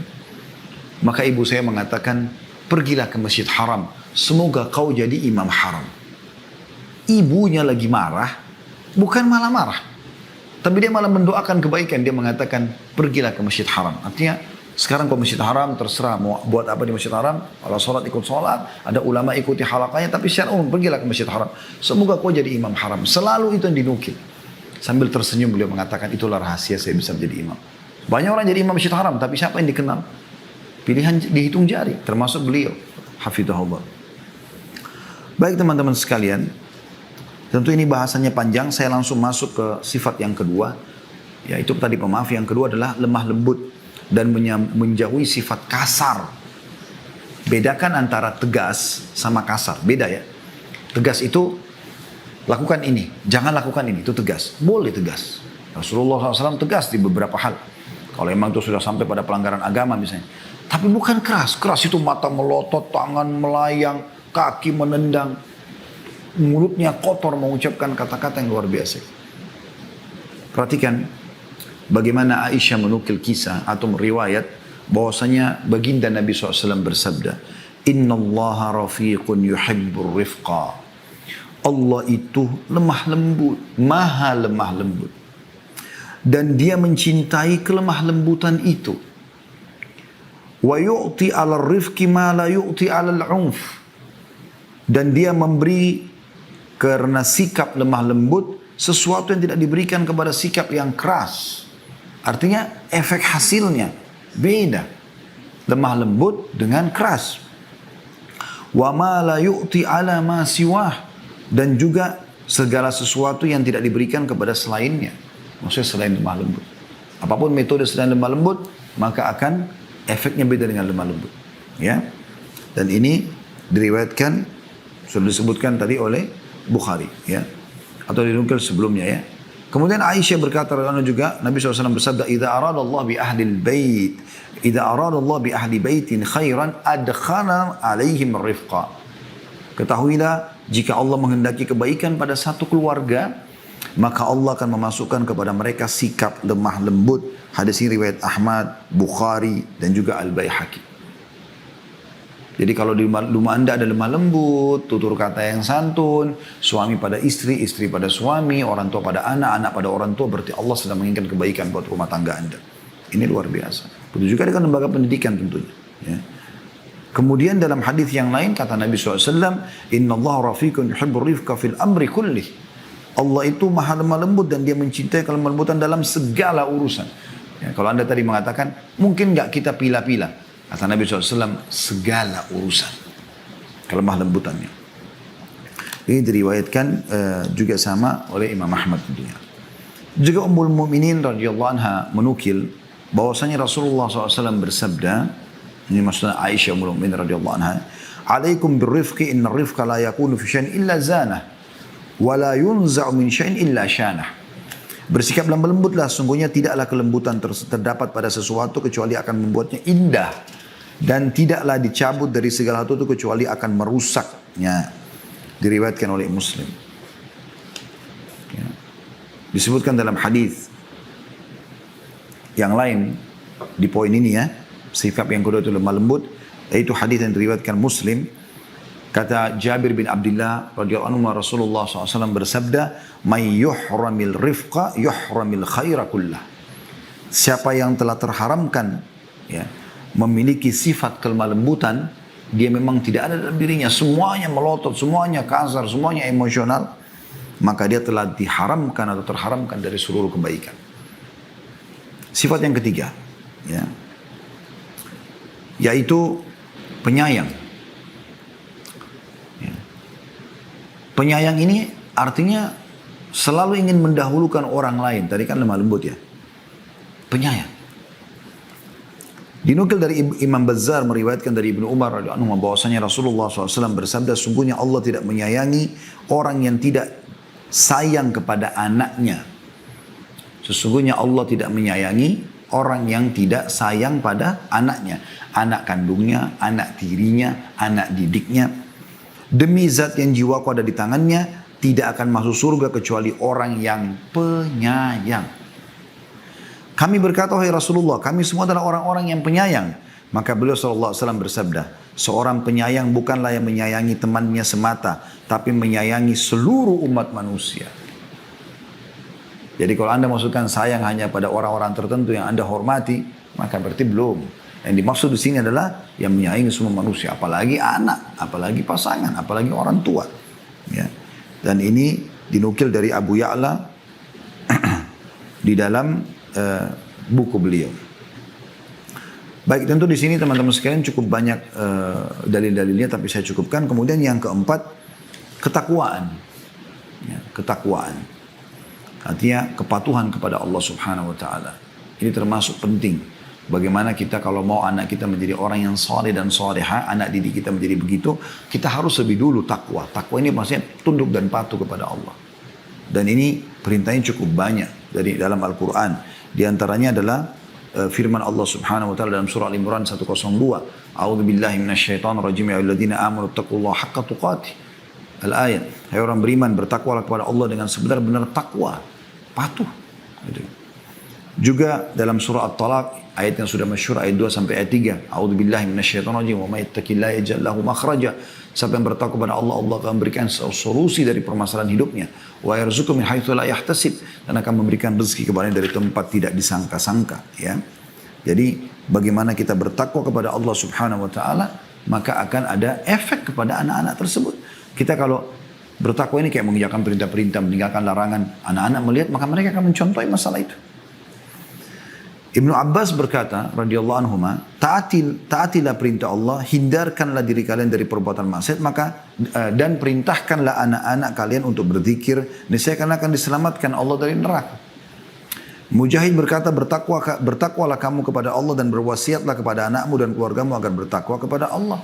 maka ibu saya mengatakan, pergilah ke Masjid Haram. Semoga kau jadi imam haram. Ibunya lagi marah, bukan malah marah. Tapi dia malah mendoakan kebaikan. Dia mengatakan, pergilah ke Masjid Haram. Artinya, sekarang kau Masjid Haram, terserah mau buat apa di Masjid Haram. Kalau sholat ikut sholat, ada ulama ikuti halakanya. Tapi secara umum, pergilah ke Masjid Haram. Semoga kau jadi imam haram. Selalu itu yang dinukil. Sambil tersenyum beliau mengatakan, itulah rahasia saya bisa menjadi imam. Banyak orang jadi imam Masjid Haram, tapi siapa yang dikenal? Pilihan dihitung jari, termasuk beliau. Hafizahullah. Baik teman-teman sekalian, tentu ini bahasanya panjang, saya langsung masuk ke sifat yang kedua. Yaitu tadi pemaaf, yang kedua adalah lemah lembut dan menjauhi sifat kasar. Bedakan antara tegas sama kasar, beda ya. Tegas itu, lakukan ini, jangan lakukan ini, itu tegas. Boleh tegas. Rasulullah SAW tegas di beberapa hal. Kalau memang itu sudah sampai pada pelanggaran agama misalnya. Tapi bukan keras, keras itu mata melotot, tangan melayang, kaki menendang, mulutnya kotor mengucapkan kata-kata yang luar biasa. Perhatikan bagaimana Aisyah menukil kisah atau riwayat bahwasanya baginda Nabi SAW bersabda, Inna allaha rafiqun yuhibbur rifqa. Allah itu lemah lembut, maha lemah lembut. Dan dia mencintai kelemah lembutan itu. Wa yu'ti 'ala rifqi ma la yu'ti 'ala al-'unf. Dan dia memberi karena sikap lemah lembut sesuatu yang tidak diberikan kepada sikap yang keras. Artinya efek hasilnya beda. Lemah lembut dengan keras. Wa ma la yu'ti 'ala ma siwah. Dan juga segala sesuatu yang tidak diberikan kepada selainnya. Maksudnya selain lemah lembut. Apapun metode selain lemah lembut, maka akan efeknya beda dengan lemah lembut. Ya. Dan ini diriwayatkan, sudah disebutkan tadi oleh Bukhari, ya, atau dinukil sebelumnya, ya. Kemudian Aisyah berkata juga, Nabi SAW bersabda, "Idza arada Allah bi ahli bait, idza arada Allah bi ahli baitin khairan adkhala alaihim rifqa." Ketahuilah, jika Allah menghendaki kebaikan pada satu keluarga, maka Allah akan memasukkan kepada mereka sikap lemah lembut. Hadis ini riwayat Ahmad, Bukhari, dan juga Al-Baihaqi. Jadi kalau di rumah Anda ada lemah lembut, tutur kata yang santun, suami pada istri, istri pada suami, orang tua pada anak, anak pada orang tua, berarti Allah sedang menginginkan kebaikan buat rumah tangga Anda. Ini luar biasa. Begitu juga dengan lembaga pendidikan tentunya. Ya. Kemudian dalam hadis yang lain kata Nabi SAW, Inna Allah rafiqun yuhibbur rifqa fil amri kullih. Allah itu maha lemah lembut dan dia mencintai kelemah lembutan dalam segala urusan. Ya, kalau Anda tadi mengatakan, mungkin nggak kita pilah-pilah. Kata Nabi SAW, segala urusan. Kelemah lembutannya. Ini diriwayatkan juga sama oleh Imam Ahmad tentunya. Juga Ummul Mukminin radhiyallahu anha menukil bahwasanya Rasulullah SAW bersabda, ini maksudnya Aisyah Ummul Mukminin radhiyallahu anha, "Alaikum birrifqi inna rifqa la yakunu fi syai'in illa zanah, wa la yunza'u min syai'in illa syanah." Bersikap lemah lembutlah, sungguhnya tidaklah kelembutan terdapat pada sesuatu kecuali akan membuatnya indah. Dan tidaklah dicabut dari segala sesuatu kecuali akan merusaknya. Diriwayatkan oleh Muslim. Ya. Disebutkan dalam hadis yang lain di poin ini ya, sikap yang kedua itu lemah lembut, yaitu hadis yang diriwayatkan Muslim. Kata Jabir bin Abdullah radhiyallahu anhu, Rasulullah SAW bersabda, "May yuhramil rifqa yuhramil khaira kullah." Siapa yang telah terharamkan ya, memiliki sifat kelemah lembutan, dia memang tidak ada dalam dirinya, semuanya melotot, semuanya kasar, semuanya emosional, maka dia telah diharamkan atau terharamkan dari seluruh kebaikan. Sifat yang ketiga, ya, yaitu penyayang. Ya. Penyayang ini artinya Selalu ingin mendahulukan orang lain. Tadi kan lemah lembut ya. Penyayang. Dinukil dari Imam Bazzar meriwayatkan dari Ibnu Umar radhiyallahu anhu bahwasanya Rasulullah SAW bersabda, sungguhnya Allah tidak menyayangi orang yang tidak sayang kepada anaknya. Sesungguhnya Allah tidak menyayangi orang yang tidak sayang pada anaknya. Anak kandungnya, anak tirinya, anak didiknya. Demi zat yang jiwaku ada di tangannya, tidak akan masuk surga kecuali orang yang penyayang. Kami berkata, wahai Rasulullah, kami semua adalah orang-orang yang penyayang. Maka beliau SAW bersabda, seorang penyayang bukanlah yang menyayangi temannya semata, tapi menyayangi seluruh umat manusia. Jadi kalau Anda maksudkan sayang hanya pada orang-orang tertentu yang Anda hormati, maka berarti belum. Yang dimaksud di sini adalah yang menyayangi semua manusia, apalagi anak, apalagi pasangan, apalagi orang tua. Ya. Dan ini dinukil dari Abu Ya'la di dalam buku beliau. Baik, tentu di sini teman-teman sekalian cukup banyak dalil-dalilnya, tapi saya cukupkan. Kemudian yang keempat, ketakwaan. Ya, ketakwaan. Artinya kepatuhan kepada Allah Subhanahu wa taala. Ini termasuk penting. Bagaimana kita kalau mau anak kita menjadi orang yang saleh dan salehah, anak didik kita menjadi begitu, kita harus lebih dulu takwa. Takwa ini maksudnya tunduk dan patuh kepada Allah. Dan ini perintahnya cukup banyak dari dalam Al-Quran. Di antaranya adalah firman Allah Subhanahu wa taala dalam surah Al-Imran 102. A'udzu billahi minasyaitonir rajim, ya ayyuhalladzina amanu taqullaha haqqa tuqatih. Al-ayat. Hai orang beriman, bertakwalah kepada Allah dengan sebenar-benar takwa, patuh. Gitu. Juga dalam surah At-Talaq, ayat yang sudah masyhur, ayat 2 sampai ayat 3. A'udzu billahi minasyaitonir rajim, wa may yattaqillaha yaj'al lahu makhraja. Siapa yang bertakwa kepada Allah, Allah akan memberikan solusi dari permasalahan hidupnya. Wa yarzuqhu min haitsu la yahtasib, dan akan memberikan rezeki kepadanya dari tempat tidak disangka-sangka, ya. Jadi bagaimana kita bertakwa kepada Allah Subhanahu wa taala, maka akan ada efek kepada anak-anak tersebut. Kita kalau bertakwa ini kayak mengerjakan perintah-perintah, meninggalkan larangan, anak-anak melihat maka mereka akan mencontohi masalah itu. Ibnu Abbas berkata, radhiyallahu anhuma, taatilah perintah Allah, hindarkanlah diri kalian dari perbuatan maksiat, maka dan perintahkanlah anak-anak kalian untuk berzikir, niscaya akan diselamatkan Allah dari neraka. Mujahid berkata, bertakwalah kamu kepada Allah dan berwasiatlah kepada anakmu dan keluargamu agar bertakwa kepada Allah.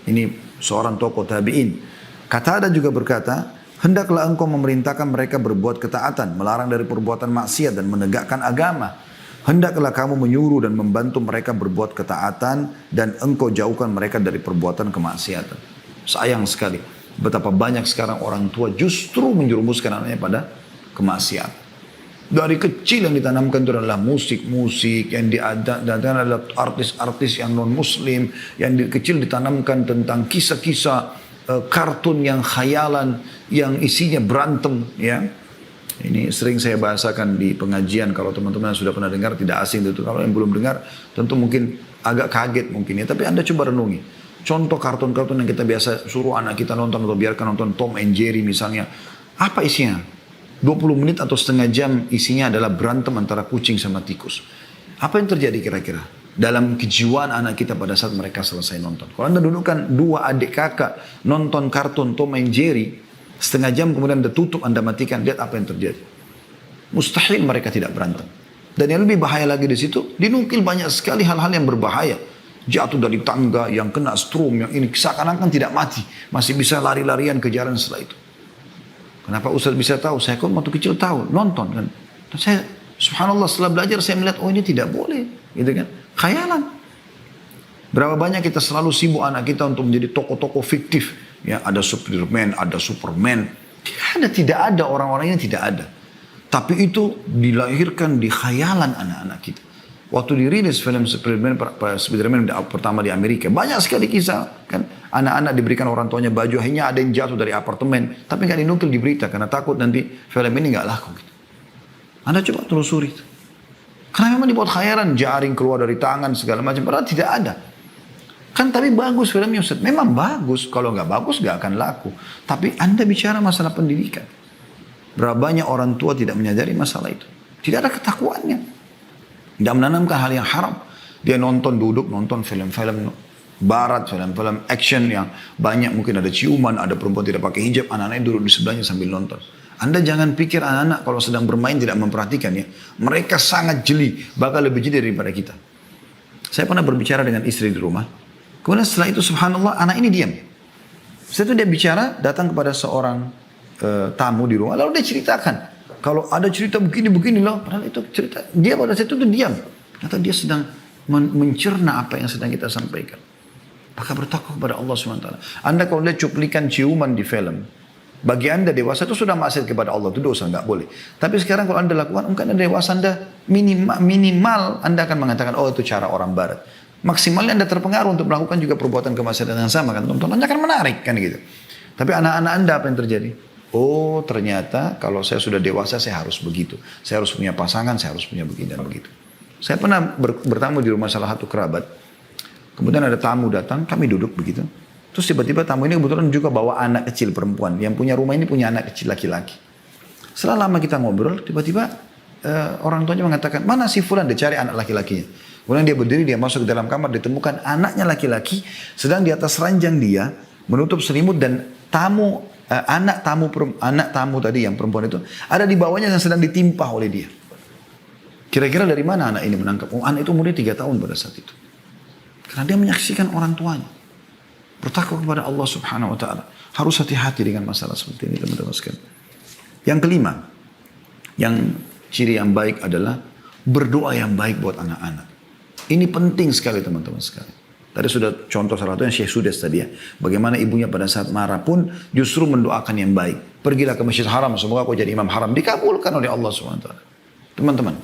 Ini seorang tokoh tabi'in. Qatadah juga berkata, hendaklah engkau memerintahkan mereka berbuat ketaatan, melarang dari perbuatan maksiat dan menegakkan agama. Hendaklah kamu menyuruh dan membantu mereka berbuat ketaatan dan engkau jauhkan mereka dari perbuatan kemaksiatan. Sayang sekali betapa banyak sekarang orang tua justru menjerumuskan anaknya pada kemaksiatan. Dari kecil yang ditanamkan itu adalah musik-musik, yang diadakan adalah artis-artis yang non-muslim, yang kecil ditanamkan tentang kisah-kisah kartun yang khayalan, yang isinya berantem, ya. Ini sering saya bahasakan di pengajian, kalau teman-teman yang sudah pernah dengar tidak asing itu. Kalau yang belum dengar tentu mungkin agak kaget mungkin ya. Tapi Anda coba renungi. Contoh kartun-kartun yang kita biasa suruh anak kita nonton atau biarkan nonton Tom and Jerry misalnya. Apa isinya? 20 menit atau setengah jam isinya adalah berantem antara kucing sama tikus. Apa yang terjadi kira-kira dalam kejiwaan anak kita pada saat mereka selesai nonton? Kalau Anda dudukkan dua adik kakak nonton kartun Tom and Jerry, setengah jam kemudian Anda tutup, Anda matikan, lihat apa yang terjadi. Mustahil mereka tidak berantem. Dan yang lebih bahaya lagi di situ, dinukil banyak sekali hal-hal yang berbahaya. Jatuh dari tangga, yang kena strom, yang ini seakan-akan tidak mati. Masih bisa lari-larian kejaran setelah itu. Kenapa Ustaz bisa tahu? Saya kok waktu kecil tahu, nonton kan. Dan saya, subhanallah, setelah belajar saya melihat, oh ini tidak boleh. Gitu kan. Khayalan. Berapa banyak kita selalu sibuk anak kita untuk menjadi tokoh-tokoh fiktif. Ya, ada Spiderman, ada Superman. Tidak ada orang-orang yang tidak ada. Tapi itu dilahirkan di khayalan anak-anak kita. Waktu dirilis film Spiderman pertama di Amerika, banyak sekali kisah kan. Anak-anak diberikan orang tuanya baju, hanya ada yang jatuh dari apartemen, tapi nggak dinukil di berita karena takut nanti film ini nggak laku. Gitu. Anda coba telusuri itu. Karena memang dibuat khayalan, jaring keluar dari tangan segala macam, padahal tidak ada. Kan tapi bagus filmnya Ustaz. Memang bagus, kalau nggak bagus nggak akan laku. Tapi Anda bicara masalah pendidikan. Berapa banyak orang tua tidak menyadari masalah itu. Tidak ada ketakwaannya. Tidak menanamkan hal yang haram. Dia nonton film-film barat, film-film action yang banyak mungkin ada ciuman, ada perempuan tidak pakai hijab, anak-anaknya duduk di sebelahnya sambil nonton. Anda jangan pikir anak-anak kalau sedang bermain tidak memperhatikan ya. Mereka sangat jeli, bahkan lebih jeli daripada kita. Saya pernah berbicara dengan istri di rumah. Kemudian setelah itu subhanallah anak ini diam. Setelah itu dia bicara, datang kepada seorang tamu di rumah. Lalu dia ceritakan. Kalau ada cerita begini-begini loh. Padahal itu cerita. Dia pada saat itu diam. Ternyata dia sedang mencerna apa yang sedang kita sampaikan. Maka bertakwa kepada Allah SWT. Anda kalau lihat cuplikan ciuman di film, bagi Anda dewasa itu sudah maksiat kepada Allah, itu dosa, nggak boleh. Tapi sekarang kalau Anda lakukan, mungkin Anda dewasa, Anda minimal Anda akan mengatakan, oh itu cara orang barat. Maksimalnya Anda terpengaruh untuk melakukan juga perbuatan kemaksiatan yang sama, kan teman-teman, Anda akan menarik, kan gitu. Tapi anak-anak Anda apa yang terjadi? Oh ternyata kalau saya sudah dewasa saya harus begitu. Saya harus punya pasangan, saya harus punya begini dan begitu. Saya pernah bertamu di rumah salah satu kerabat. Kemudian ada tamu datang, kami duduk begitu. Terus tiba-tiba tamu ini kebetulan juga bawa anak kecil perempuan. Yang punya rumah ini punya anak kecil laki-laki. Setelah lama kita ngobrol, tiba-tiba orang tuanya mengatakan, mana si fulan, dia cari anak laki-lakinya. Kemudian dia berdiri, dia masuk ke dalam kamar, ditemukan anaknya laki-laki, sedang di atas ranjang dia, menutup selimut dan anak tamu tadi yang perempuan itu, ada di bawahnya yang sedang ditimpa oleh dia. Kira-kira dari mana anak ini menangkap? Oh, anak itu umurnya 3 tahun pada saat itu. Karena dia menyaksikan orang tuanya. Bertakwa kepada Allah Subhanahu wa taala. Harus hati-hati dengan masalah seperti ini, teman-teman sekalian. Yang kelima, yang ciri yang baik adalah berdoa yang baik buat anak-anak. Ini penting sekali, teman-teman sekalian. Tadi sudah contoh salah satunya Syekh Sudes tadi ya. Bagaimana ibunya pada saat marah pun justru mendoakan yang baik. Pergilah ke Masjid Haram, semoga kau jadi imam haram. Dikabulkan oleh Allah Subhanahu wa taala. Teman-teman,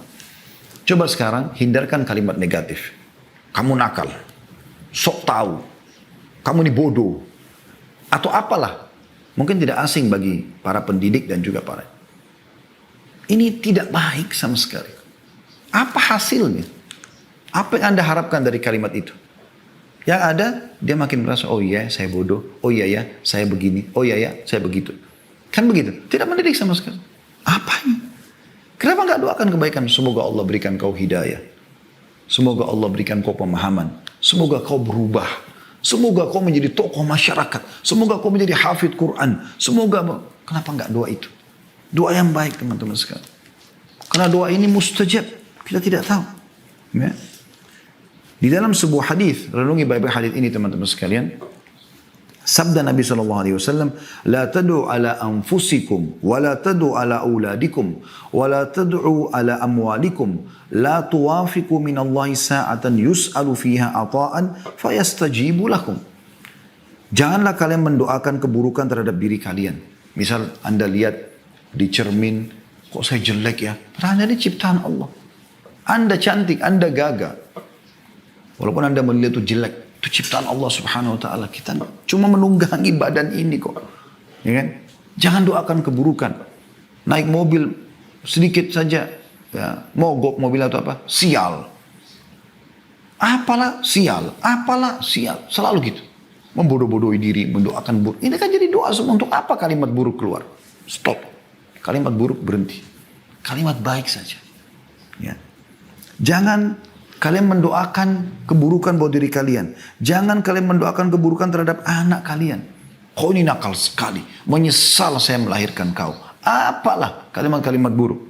coba sekarang hindarkan kalimat negatif. Kamu nakal, sok tahu, kamu ini bodoh, atau apalah. Mungkin tidak asing bagi para pendidik dan juga para. Ini tidak baik sama sekali. Apa hasilnya? Apa yang Anda harapkan dari kalimat itu? Yang ada, dia makin merasa, oh iya saya bodoh, oh iya ya saya begini, oh iya ya saya begitu. Kan begitu, tidak mendidik sama sekali. Apanya? Kenapa nggak doakan kebaikan? Semoga Allah berikan kau hidayah. Semoga Allah berikan kau pemahaman. Semoga kau berubah. Semoga kau menjadi tokoh masyarakat. Semoga kau menjadi hafidh Quran. Semoga, kenapa enggak doa itu? Doa yang baik teman-teman sekalian. Karena doa ini mustajab. Kita tidak tahu. Ya. Di dalam sebuah hadis, renungi baik-baik hadis ini teman-teman sekalian. Sabda Nabi SAW, La tad'u ala anfusikum, wa la tad'u ala auladikum, wa la tad'u ala amwalikum, la tuwafiku minallahi sa'atan yus'alu fiha ata'an, fayastajibu lakum. Janganlah kalian mendoakan keburukan terhadap diri kalian. Misal Anda lihat di cermin, kok saya jelek ya? Padahal ini ciptaan Allah. Anda cantik, Anda gagah. Walaupun Anda melihat itu jelek, itu ciptaan Allah Subhanahu wa taala. Kita cuma menunggangi badan ini kok. Ya kan? Jangan doakan keburukan. Naik mobil sedikit saja ya, mogok mobil atau apa? Sial. Apalah sial, apalah sial. Selalu gitu. Membodoh-bodohi diri, mendoakan buruk. Ini kan jadi doa semua. Untuk apa kalimat buruk keluar? Stop. Kalimat buruk berhenti. Kalimat baik saja. Ya. Jangan kalian mendoakan keburukan buat diri kalian. Jangan kalian mendoakan keburukan terhadap anak kalian. Kau ini nakal sekali. Menyesal saya melahirkan kau. Apalah kalimat-kalimat buruk.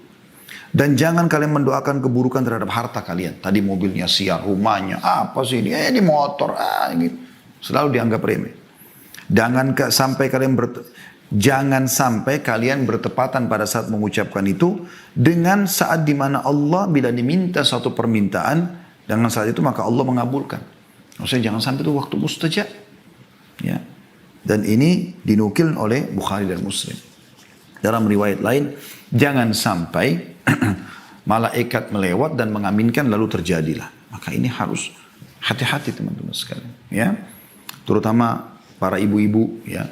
Dan jangan kalian mendoakan keburukan terhadap harta kalian. Tadi mobilnya sial, rumahnya. Apa sih ini? Ini motor. Gitu. Selalu dianggap remeh. Jangan sampai kalian bertepatan pada saat mengucapkan itu dengan saat dimana Allah bila diminta satu permintaan, dengan saat itu maka Allah mengabulkan. Maksudnya jangan sampai itu waktu mustajab. Ya. Dan ini dinukil oleh Bukhari dan Muslim. Dalam riwayat lain, jangan sampai malaikat melewat dan mengaminkan lalu terjadilah. Maka ini harus hati-hati teman-teman sekalian. Ya. Terutama para ibu-ibu ya.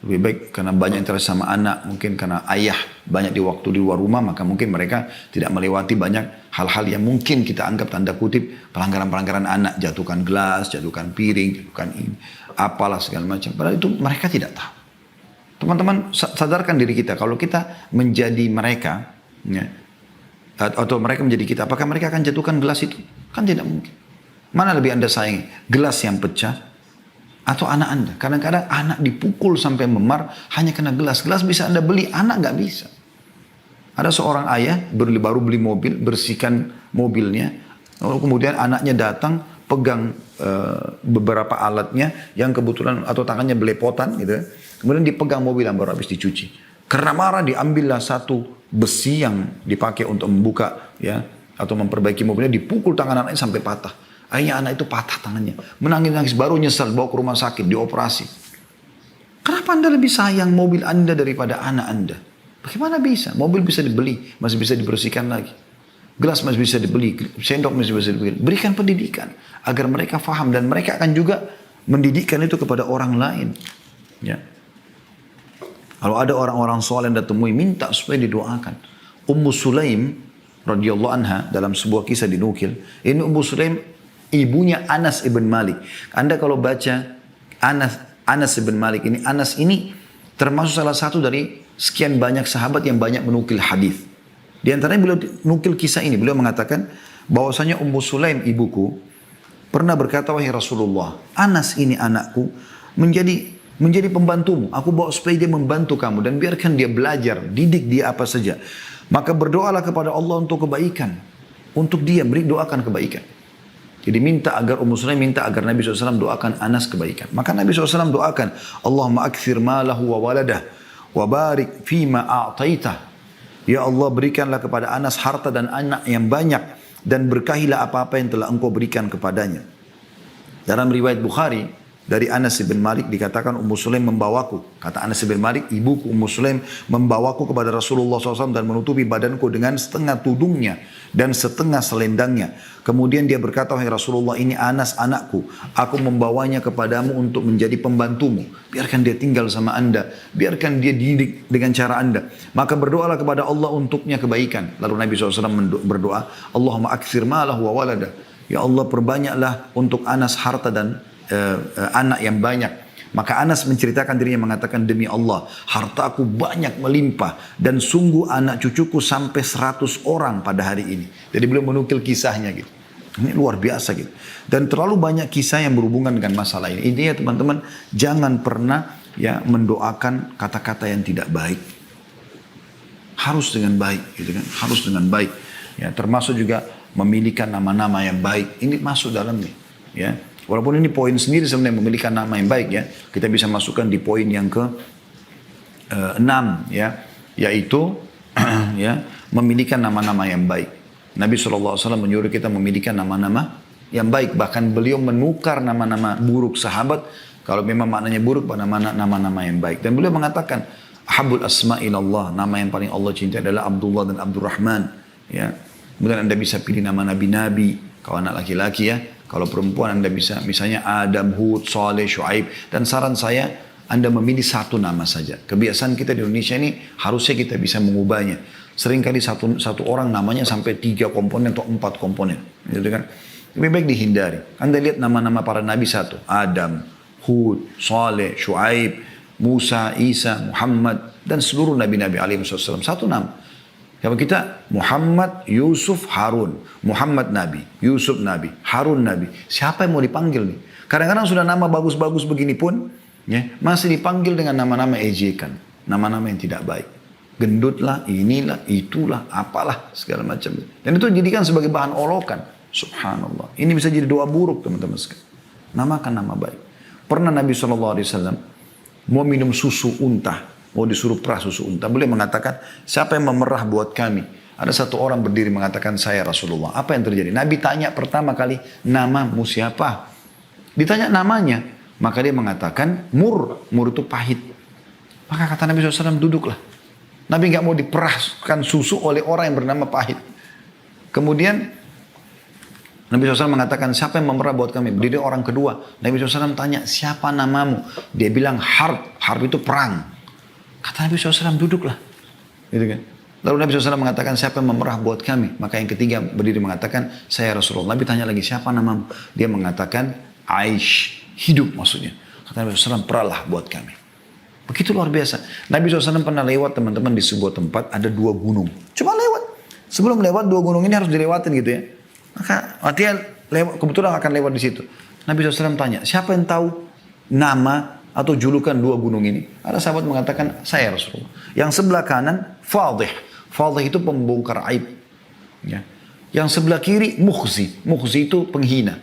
Lebih baik karena banyak interaksi sama anak, mungkin karena ayah banyak di waktu di luar rumah, maka mungkin mereka tidak melewati banyak hal-hal yang mungkin kita anggap tanda kutip pelanggaran-pelanggaran anak, jatuhkan gelas, jatuhkan piring, jatuhkan ini, apalah segala macam. Padahal itu mereka tidak tahu. Teman-teman sadarkan diri kita, kalau kita menjadi mereka, ya, atau mereka menjadi kita, apakah mereka akan jatuhkan gelas itu? Kan tidak mungkin. Mana lebih Anda sayangi? Gelas yang pecah Atau anak Anda. Kadang-kadang anak dipukul sampai memar hanya kena gelas. Gelas bisa Anda beli, anak nggak bisa. Ada seorang ayah baru beli mobil, bersihkan mobilnya. Lalu kemudian anaknya datang, pegang beberapa alatnya yang kebetulan atau tangannya belepotan gitu. Kemudian dipegang mobil yang baru habis dicuci. Karena marah diambillah satu besi yang dipakai untuk membuka ya atau memperbaiki mobilnya, dipukul tangan anaknya sampai patah. Akhirnya anak itu patah tangannya. Menangis-nangis, baru nyesal, bawa ke rumah sakit, dioperasi. Kenapa Anda lebih sayang mobil Anda daripada anak Anda? Bagaimana bisa? Mobil bisa dibeli, masih bisa dibersihkan lagi. Gelas masih bisa dibeli, sendok masih bisa dibeli. Berikan pendidikan agar mereka faham dan mereka akan juga mendidikkan itu kepada orang lain. Ya. Kalau ada orang-orang soleh yang temui, minta supaya didoakan. Ummu Sulaim radhiyallahu anha dalam sebuah kisah dinukil. Ini Ummu Sulaim ibunya Anas ibn Malik. Anda kalau baca Anas ibn Malik ini, Anas ini termasuk salah satu dari sekian banyak sahabat yang banyak menukil hadis. Di antaranya beliau nukil kisah ini. Beliau mengatakan bahwasanya Ummu Sulaim ibuku pernah berkata, wahai Rasulullah, Anas ini anakku menjadi pembantumu. Aku bawa supaya dia membantu kamu dan biarkan dia belajar, didik dia apa saja. Maka berdoalah kepada Allah untuk kebaikan. Untuk dia doakan kebaikan. Jadi Ummu Sulaim minta agar Nabi SAW doakan Anas kebaikan. Maka Nabi SAW doakan, Allahumma akthir malahu wa waladah, wa barik fima a'taitah. Ya Allah, berikanlah kepada Anas harta dan anak yang banyak, dan berkahilah apa-apa yang telah engkau berikan kepadanya. Dalam riwayat Bukhari, dari Anas bin Malik dikatakan Ummu Sulaim membawaku. Kata Anas bin Malik, ibuku Ummu Sulaim membawaku kepada Rasulullah SAW dan menutupi badanku dengan setengah tudungnya dan setengah selendangnya. Kemudian dia berkata, wahai Rasulullah, ini Anas anakku. Aku membawanya kepadamu untuk menjadi pembantumu. Biarkan dia tinggal sama anda. Biarkan dia didik dengan cara anda. Maka berdoalah kepada Allah untuknya kebaikan. Lalu Nabi SAW berdoa, Allahumma akthir malahu wa waladah. Ya Allah, perbanyaklah untuk Anas harta dan anak yang banyak. Maka Anas menceritakan dirinya mengatakan, demi Allah, hartaku banyak melimpah dan sungguh anak cucuku sampai 100 orang pada hari ini. Jadi beliau menukil kisahnya gitu. Ini luar biasa gitu. Dan terlalu banyak kisah yang berhubungan dengan masalah ini. Intinya teman-teman, jangan pernah ya mendoakan kata-kata yang tidak baik. Harus dengan baik gitu kan. Harus dengan baik. Ya, termasuk juga memilihkan nama-nama yang baik. Ini masuk dalamnya ya. Walaupun ini poin sendiri sebenarnya memiliki nama yang baik ya. Kita bisa masukkan di poin yang ke 6 ya. Yaitu ya, memiliki nama-nama yang baik. Nabi SAW menyuruh kita memiliki nama-nama yang baik. Bahkan beliau menukar nama-nama buruk sahabat. Kalau memang maknanya buruk pada nama-nama yang baik. Dan beliau mengatakan, Habul asma'ilallah. Nama yang paling Allah cintai adalah Abdullah dan Abdurrahman. Ya. Kemudian Anda bisa pilih nama nabi-nabi. Kalau anak laki-laki ya. Kalau perempuan Anda bisa misalnya Adam, Hud, Saleh, Shu'aib. Dan saran saya Anda memilih satu nama saja. Kebiasaan kita di Indonesia ini harusnya kita bisa mengubahnya. Seringkali satu orang namanya sampai 3 komponen atau 4 komponen. Gitu kan? Lebih baik dihindari. Anda lihat nama-nama para nabi satu. Adam, Hud, Saleh, Shu'aib, Musa, Isa, Muhammad. Dan seluruh nabi-nabi alaihi wasallam. Satu nama. Kalau kita Muhammad, Yusuf, Harun. Muhammad Nabi, Yusuf Nabi, Harun Nabi. Siapa yang mau dipanggil nih? Kadang-kadang sudah nama bagus-bagus begini pun ya, masih dipanggil dengan nama-nama ejekan. Nama-nama yang tidak baik. Gendutlah, inilah, itulah, apalah, segala macam. Dan itu dijadikan sebagai bahan olokan. Subhanallah. Ini bisa jadi doa buruk teman-teman sekalian. Namakan nama baik. Pernah Nabi SAW mau minum susu unta. Mau disuruh perah susu unta. Beliau mengatakan, siapa yang memerah buat kami? Ada satu orang berdiri mengatakan, saya Rasulullah. Apa yang terjadi? Nabi tanya pertama kali, namamu siapa? Ditanya namanya. Maka dia mengatakan, Mur. Mur itu pahit. Maka kata Nabi SAW, duduklah. Nabi nggak mau diperahkan susu oleh orang yang bernama pahit. Kemudian, Nabi SAW mengatakan, siapa yang memerah buat kami? Berdiri orang kedua. Nabi SAW tanya, siapa namamu? Dia bilang, Harb. Harb itu perang. Kata Nabi SAW, duduklah. Gitu kan? Lalu Nabi SAW mengatakan, siapa yang memerah buat kami? Maka yang ketiga berdiri mengatakan, saya Rasulullah. Nabi tanya lagi, siapa namamu? Dia mengatakan, Aish. Hidup maksudnya. Kata Nabi SAW, perahlah buat kami. Begitu luar biasa. Nabi SAW pernah lewat teman-teman di sebuah tempat, ada 2 gunung. Cuma lewat. Sebelum lewat 2 gunung ini harus dilewatin gitu ya. Maka artinya kebetulan akan lewat di situ. Nabi SAW tanya, siapa yang tahu nama atau julukan dua gunung ini? Ada sahabat mengatakan, saya Rasulullah. Yang sebelah kanan, Fadih. Fadih itu pembongkar aib. Ya. Yang sebelah kiri, Mukhzi. Mukhzi itu penghina.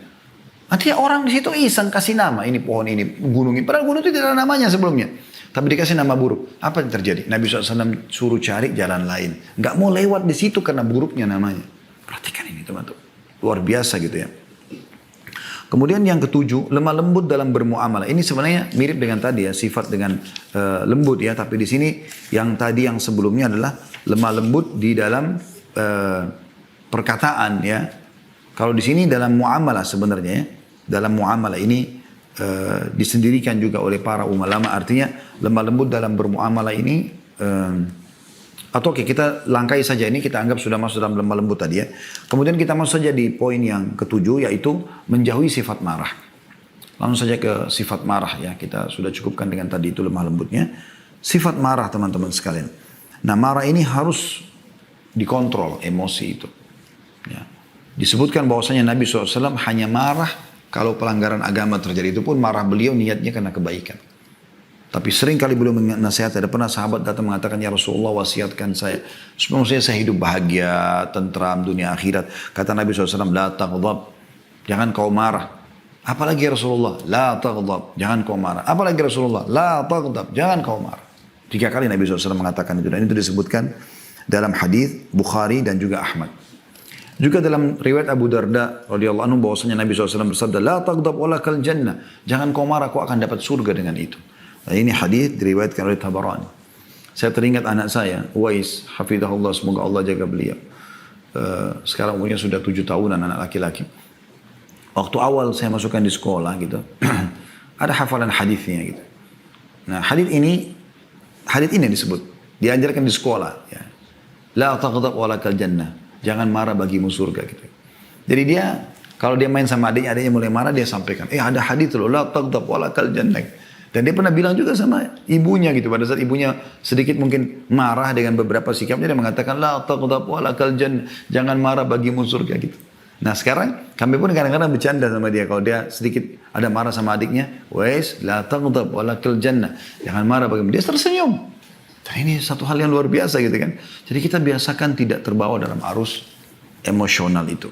Artinya orang di situ iseng kasih nama. Ini pohon ini, gunung ini. Padahal gunung itu tidak ada namanya sebelumnya. Tapi dikasih nama buruk. Apa yang terjadi? Nabi SAW suruh cari jalan lain. Nggak mau lewat di situ karena buruknya namanya. Perhatikan ini teman-teman. Luar biasa gitu ya. Kemudian yang ketujuh, lemah lembut dalam bermuamalah. Ini sebenarnya mirip dengan tadi ya, sifat dengan lembut ya. Tapi di sini yang tadi yang sebelumnya adalah lemah lembut di dalam perkataan ya. Kalau di sini dalam muamalah sebenarnya ya. Dalam muamalah ini disendirikan juga oleh para ulama. Artinya lemah lembut dalam bermuamalah ini atau oke, kita langkai saja ini, kita anggap sudah masuk dalam lemah lembut tadi ya. Kemudian kita masuk saja di poin yang ketujuh, yaitu menjauhi sifat marah. Langsung saja ke sifat marah ya. Kita sudah cukupkan dengan tadi itu lemah lembutnya. Sifat marah teman-teman sekalian. Nah, marah ini harus dikontrol emosi itu. Ya. Disebutkan bahwasanya Nabi SAW hanya marah kalau pelanggaran agama terjadi. Itu pun marah beliau niatnya karena kebaikan. Tapi sering kali beliau menasihati. Ada pernah sahabat datang mengatakan, ya Rasulullah wasiatkan saya. Supaya saya hidup bahagia, tentram, dunia akhirat. Kata Nabi SAW, la taghdab. Jangan kau marah. Apalagi ya Rasulullah, la taghdab. Jangan kau marah. Apalagi Rasulullah, la taghdab. Jangan kau marah. 3 kali Nabi SAW mengatakan itu. Dan itu disebutkan dalam hadis Bukhari dan juga Ahmad. Juga dalam riwayat Abu Darda radhiyallahu anhu bahwasanya Nabi SAW bersabda, la taghdab walakal jannah. Jangan kau marah, kau akan dapat surga dengan itu. Nah, ini hadis diriwayatkan oleh Tabarani. Saya teringat anak saya, Uwais, hafizahullah, semoga Allah jaga beliau. Sekarang umurnya sudah 7 tahunan, anak laki-laki. Waktu awal saya masukkan di sekolah gitu, ada hafalan hadisnya gitu. Nah, hadis ini disebut, diajarkan di sekolah. Ya. La taghdab walakal jannah. Jangan marah bagimu surga gitu. Jadi dia, kalau dia main sama adiknya mulai marah, dia sampaikan, ada hadis loh, la taghdab walakal jannah. Dan dia pernah bilang juga sama ibunya gitu. Pada saat ibunya sedikit mungkin marah dengan beberapa sikapnya, dia mengatakan, la taghdab walakal jannah. Jangan marah bagimu surga gitu. Nah sekarang kami pun kadang-kadang bercanda sama dia. Kalau dia sedikit ada marah sama adiknya, wais, la taghdab walakal jannah. Jangan marah bagimu. Dia tersenyum. Dan ini satu hal yang luar biasa gitu kan. Jadi kita biasakan tidak terbawa dalam arus emosional itu.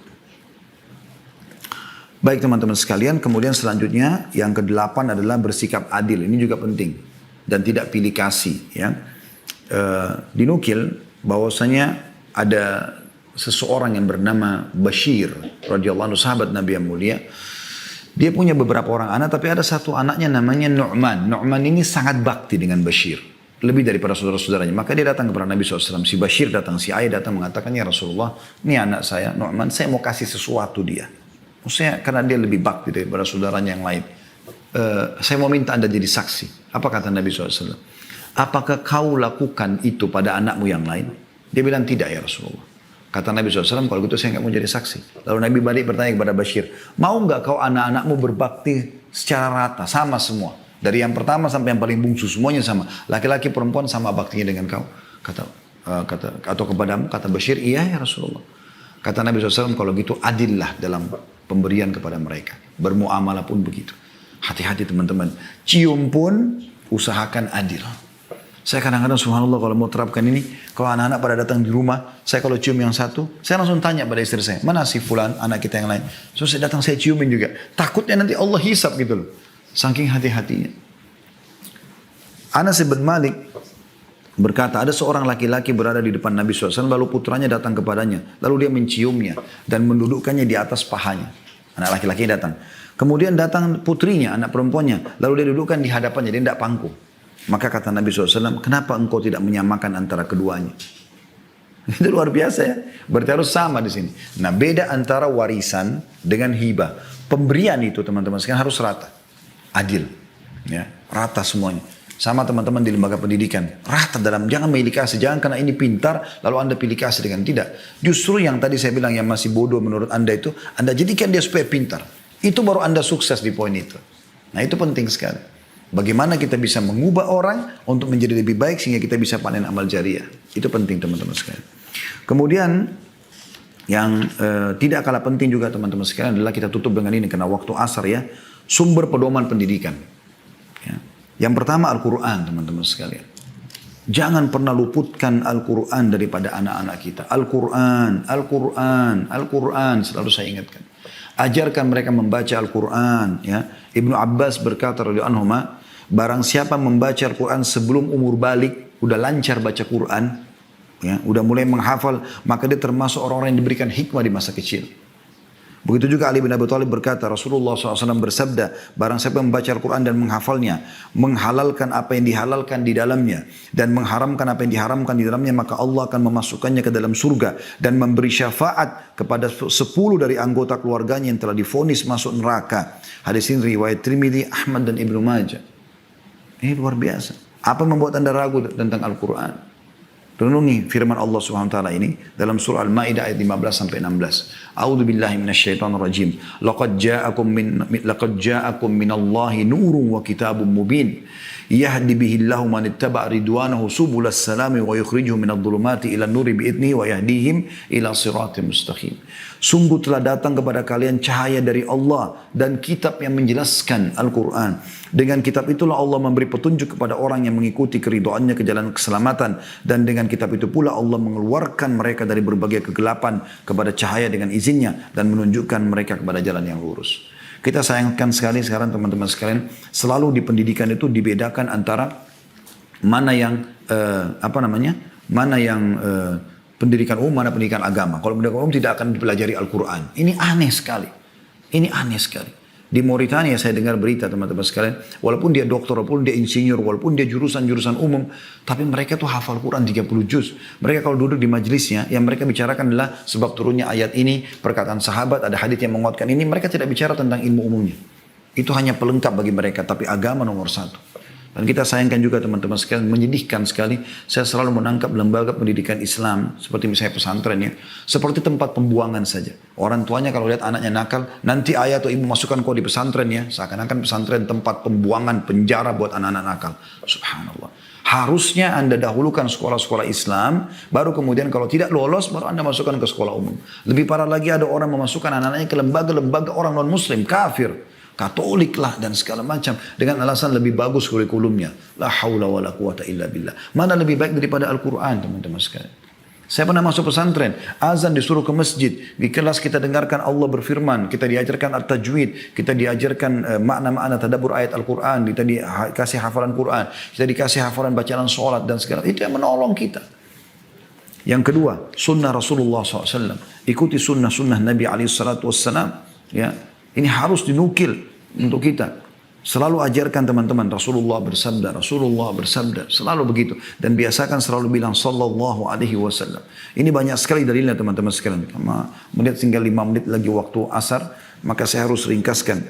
Baik teman-teman sekalian, kemudian selanjutnya yang ke-8 adalah bersikap adil. Ini juga penting dan tidak pilih kasih. Ya. Dinukil bahwasanya ada seseorang yang bernama Bashir radhiyallahu anhu, sahabat Nabi yang mulia. Dia punya beberapa orang anak, tapi ada satu anaknya namanya Nu'man. Nu'man ini sangat bakti dengan Bashir, lebih daripada saudara-saudaranya. Maka dia datang kepada Nabi SAW. Si Bashir datang, si ayah datang mengatakan, ya Rasulullah, ini anak saya Nu'man, saya mau kasih sesuatu dia. Maksudnya karena dia lebih bakti daripada saudaranya yang lain. Saya mau minta Anda jadi saksi. Apa kata Nabi SAW? Apakah kau lakukan itu pada anakmu yang lain? Dia bilang tidak ya Rasulullah. Kata Nabi SAW, kalau gitu saya nggak mau jadi saksi. Lalu Nabi balik bertanya kepada Bashir, mau nggak kau anak-anakmu berbakti secara rata, sama semua? Dari yang pertama sampai yang paling bungsu, semuanya sama. Laki-laki perempuan sama baktinya dengan kau. Atau kepadamu, kata Bashir, iya ya Rasulullah. Kata Nabi SAW, kalau gitu adillah dalam pemberian kepada mereka. Bermuamalah pun begitu. Hati-hati teman-teman. Cium pun usahakan adil. Saya kadang-kadang subhanallah kalau mau terapkan ini, kalau anak-anak pada datang di rumah, saya kalau cium yang satu, saya langsung tanya pada istri saya, mana si fulan, anak kita yang lain. So saya datang saya ciumin juga. Takutnya nanti Allah hisab gitu loh. Saking hati-hatinya. Anas bin Malik berkata, ada seorang laki-laki berada di depan Nabi SAW, lalu putranya datang kepadanya. Lalu dia menciumnya dan mendudukkannya di atas pahanya. Anak laki-laki datang. Kemudian datang putrinya, anak perempuannya. Lalu dia dudukkan di hadapannya, dia tidak pangku. Maka kata Nabi SAW, kenapa engkau tidak menyamakan antara keduanya? Itu luar biasa ya. Berarti harus sama di sini. Nah beda antara warisan dengan hibah. Pemberian itu teman-teman sekalian harus rata. Adil. Ya, rata semuanya. Sama teman-teman di lembaga pendidikan. Rata dalam, jangan pilih kasih. Jangan karena ini pintar, lalu Anda pilih kasih dengan tidak. Justru yang tadi saya bilang yang masih bodoh menurut Anda itu, Anda jadikan dia supaya pintar. Itu baru Anda sukses di poin itu. Nah itu penting sekali. Bagaimana kita bisa mengubah orang untuk menjadi lebih baik sehingga kita bisa panen amal jariah. Itu penting teman-teman sekalian. Kemudian yang tidak kalah penting juga teman-teman sekalian adalah kita tutup dengan ini karena waktu asar ya. Sumber pedoman pendidikan. Yang pertama Al-Quran, teman-teman sekalian. Jangan pernah luputkan Al-Quran daripada anak-anak kita. Al-Quran, Al-Quran, Al-Quran, selalu saya ingatkan. Ajarkan mereka membaca Al-Quran. Ya. Ibnu Abbas berkata, radhiyallahu anhuma, barang siapa membaca Al-Quran sebelum umur balik, udah lancar baca Quran, ya, udah mulai menghafal, maka dia termasuk orang-orang yang diberikan hikmah di masa kecil. Begitu juga Ali bin Abi Thalib berkata, Rasulullah SAW bersabda, barang siapa membaca Al-Quran dan menghafalnya, menghalalkan apa yang dihalalkan di dalamnya, dan mengharamkan apa yang diharamkan di dalamnya, maka Allah akan memasukkannya ke dalam surga, dan memberi syafaat kepada 10 dari anggota keluarganya yang telah divonis masuk neraka. Hadis ini riwayat Tirmidzi, Ahmad dan Ibnu Majah. Ini luar biasa. Apa membuat anda ragu tentang Al-Quran? Renungi firman Allah Subhanahu wa taala ini dalam surah Al-Maidah ayat 15 sampai 16. A'udzu billahi minasyaitonir rajim. Laqad ja'akum minallahi nurun wa kitabun mubin. Yahdi bihi Allahu man ittaba' ridwanahu subulas salami wa yukhrijuhum minadh dhulumati ila nuri bi'idnihi wa yahdihim ila siratim mustaqim. Sungguh telah datang kepada kalian cahaya dari Allah dan kitab yang menjelaskan Al-Quran. Dengan kitab itulah Allah memberi petunjuk kepada orang yang mengikuti keridhaannya ke jalan keselamatan. Dan dengan kitab itu pula Allah mengeluarkan mereka dari berbagai kegelapan kepada cahaya dengan izinnya. Dan menunjukkan mereka kepada jalan yang lurus. Kita sayangkan sekali sekarang teman-teman sekalian. Selalu di pendidikan itu dibedakan antara mana yang pendidikan umum, mana pendidikan agama. Kalau pendidikan umum tidak akan dipelajari Al-Quran. Ini aneh sekali. Ini aneh sekali. Di Mauritania saya dengar berita teman-teman sekalian. Walaupun dia dokter, walaupun dia insinyur, walaupun dia jurusan-jurusan umum. Tapi mereka tuh hafal Quran 30 juz. Mereka kalau duduk di majelisnya, yang mereka bicarakan adalah sebab turunnya ayat ini, perkataan sahabat, ada hadits yang menguatkan ini. Mereka tidak bicara tentang ilmu umumnya. Itu hanya pelengkap bagi mereka. Tapi agama nomor 1. Dan kita sayangkan juga teman-teman sekalian, menyedihkan sekali. Saya selalu menangkap lembaga pendidikan Islam, seperti misalnya pesantren ya, seperti tempat pembuangan saja. Orang tuanya kalau lihat anaknya nakal, nanti ayah atau ibu masukkan kau di pesantren ya. Seakan-akan pesantren tempat pembuangan, penjara buat anak-anak nakal. Subhanallah. Harusnya anda dahulukan sekolah-sekolah Islam, baru kemudian kalau tidak lolos, baru anda masukkan ke sekolah umum. Lebih parah lagi ada orang memasukkan anak-anaknya ke lembaga-lembaga orang non-muslim, kafir. Katolik lah dan segala macam dengan alasan lebih bagus kurikulumnya. La haula wala quwata illa billah. Mana lebih baik daripada Al-Quran teman-teman sekalian. Saya pernah masuk pesantren, azan disuruh ke masjid, di kelas kita dengarkan Allah berfirman, kita diajarkan at-tajwid, kita diajarkan makna-makna tadabbur ayat Al-Quran, kita dikasih hafalan Quran, kita dikasih hafalan bacaan sholat dan segala itu yang menolong kita. Yang kedua, sunnah Rasulullah SAW. Ikuti sunnah-sunnah Nabi SAW. Ya, ini harus dinukil untuk kita. Selalu ajarkan teman-teman, Rasulullah bersabda, selalu begitu. Dan biasakan selalu bilang sallallahu alaihi wasallam. Ini banyak sekali dalilnya teman-teman sekalian. Melihat tinggal 5 menit lagi waktu asar, maka saya harus ringkaskan.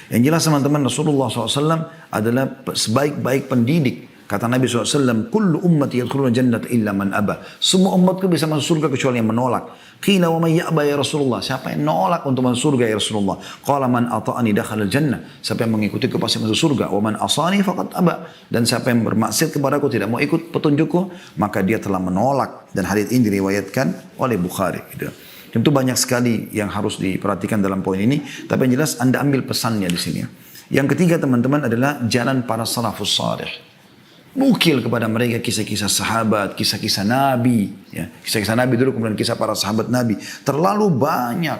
Yang jelas teman-teman, Rasulullah SAW adalah sebaik-baik pendidik. Kata Nabi SAW, kullu ummati yadkhuluna jannata illa man aba. Semua umatku bisa masuk surga kecuali yang menolak. Qila wa man ya'ba ya Rasulullah. Siapa yang nolak untuk masuk surga ya Rasulullah? Qala man ata'ani dakhala jannah. Siapa yang mengikutiku pasti masuk surga. Wa man asani faqad aba. Dan siapa yang bermaksiat kepadaku tidak mau ikut petunjukku, maka dia telah menolak. Dan hadits ini diriwayatkan oleh Bukhari. Gitu. Tentu banyak sekali yang harus diperhatikan dalam poin ini. Tapi yang jelas anda ambil pesannya di sini. Yang ketiga teman-teman adalah jalan para salafus salih. Nukil kepada mereka kisah-kisah sahabat, kisah-kisah Nabi. Ya. Kisah-kisah Nabi dulu, kemudian kisah para sahabat Nabi. Terlalu banyak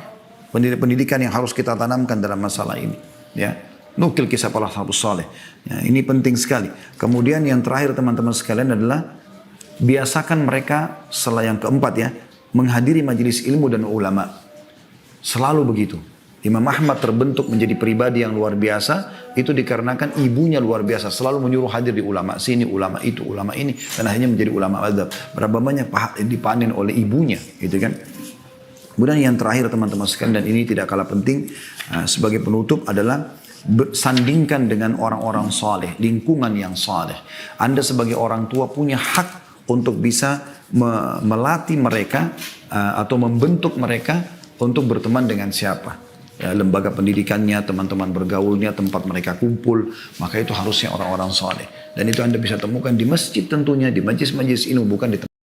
pendidikan yang harus kita tanamkan dalam masalah ini. Ya. Nukil kisah para sahabat saleh. Ya, ini penting sekali. Kemudian yang terakhir teman-teman sekalian adalah biasakan mereka, setelah yang keempat ya, menghadiri majelis ilmu dan ulama. Selalu begitu. Imam Ahmad terbentuk menjadi pribadi yang luar biasa, itu dikarenakan ibunya luar biasa. Selalu menyuruh hadir di ulama sini, ulama itu, ulama ini. Dan akhirnya menjadi ulama madzhab. Berapa banyak dipanen oleh ibunya. Gitu kan. Kemudian yang terakhir teman-teman sekalian, dan ini tidak kalah penting sebagai penutup adalah sandingkan dengan orang-orang saleh, lingkungan yang saleh. Anda sebagai orang tua punya hak untuk bisa melatih mereka atau membentuk mereka untuk berteman dengan siapa. Ya, lembaga pendidikannya, teman-teman bergaulnya, tempat mereka kumpul, maka itu harusnya orang-orang saleh. Dan itu Anda bisa temukan di masjid tentunya, di majlis-majlis ilmu, bukan di tempat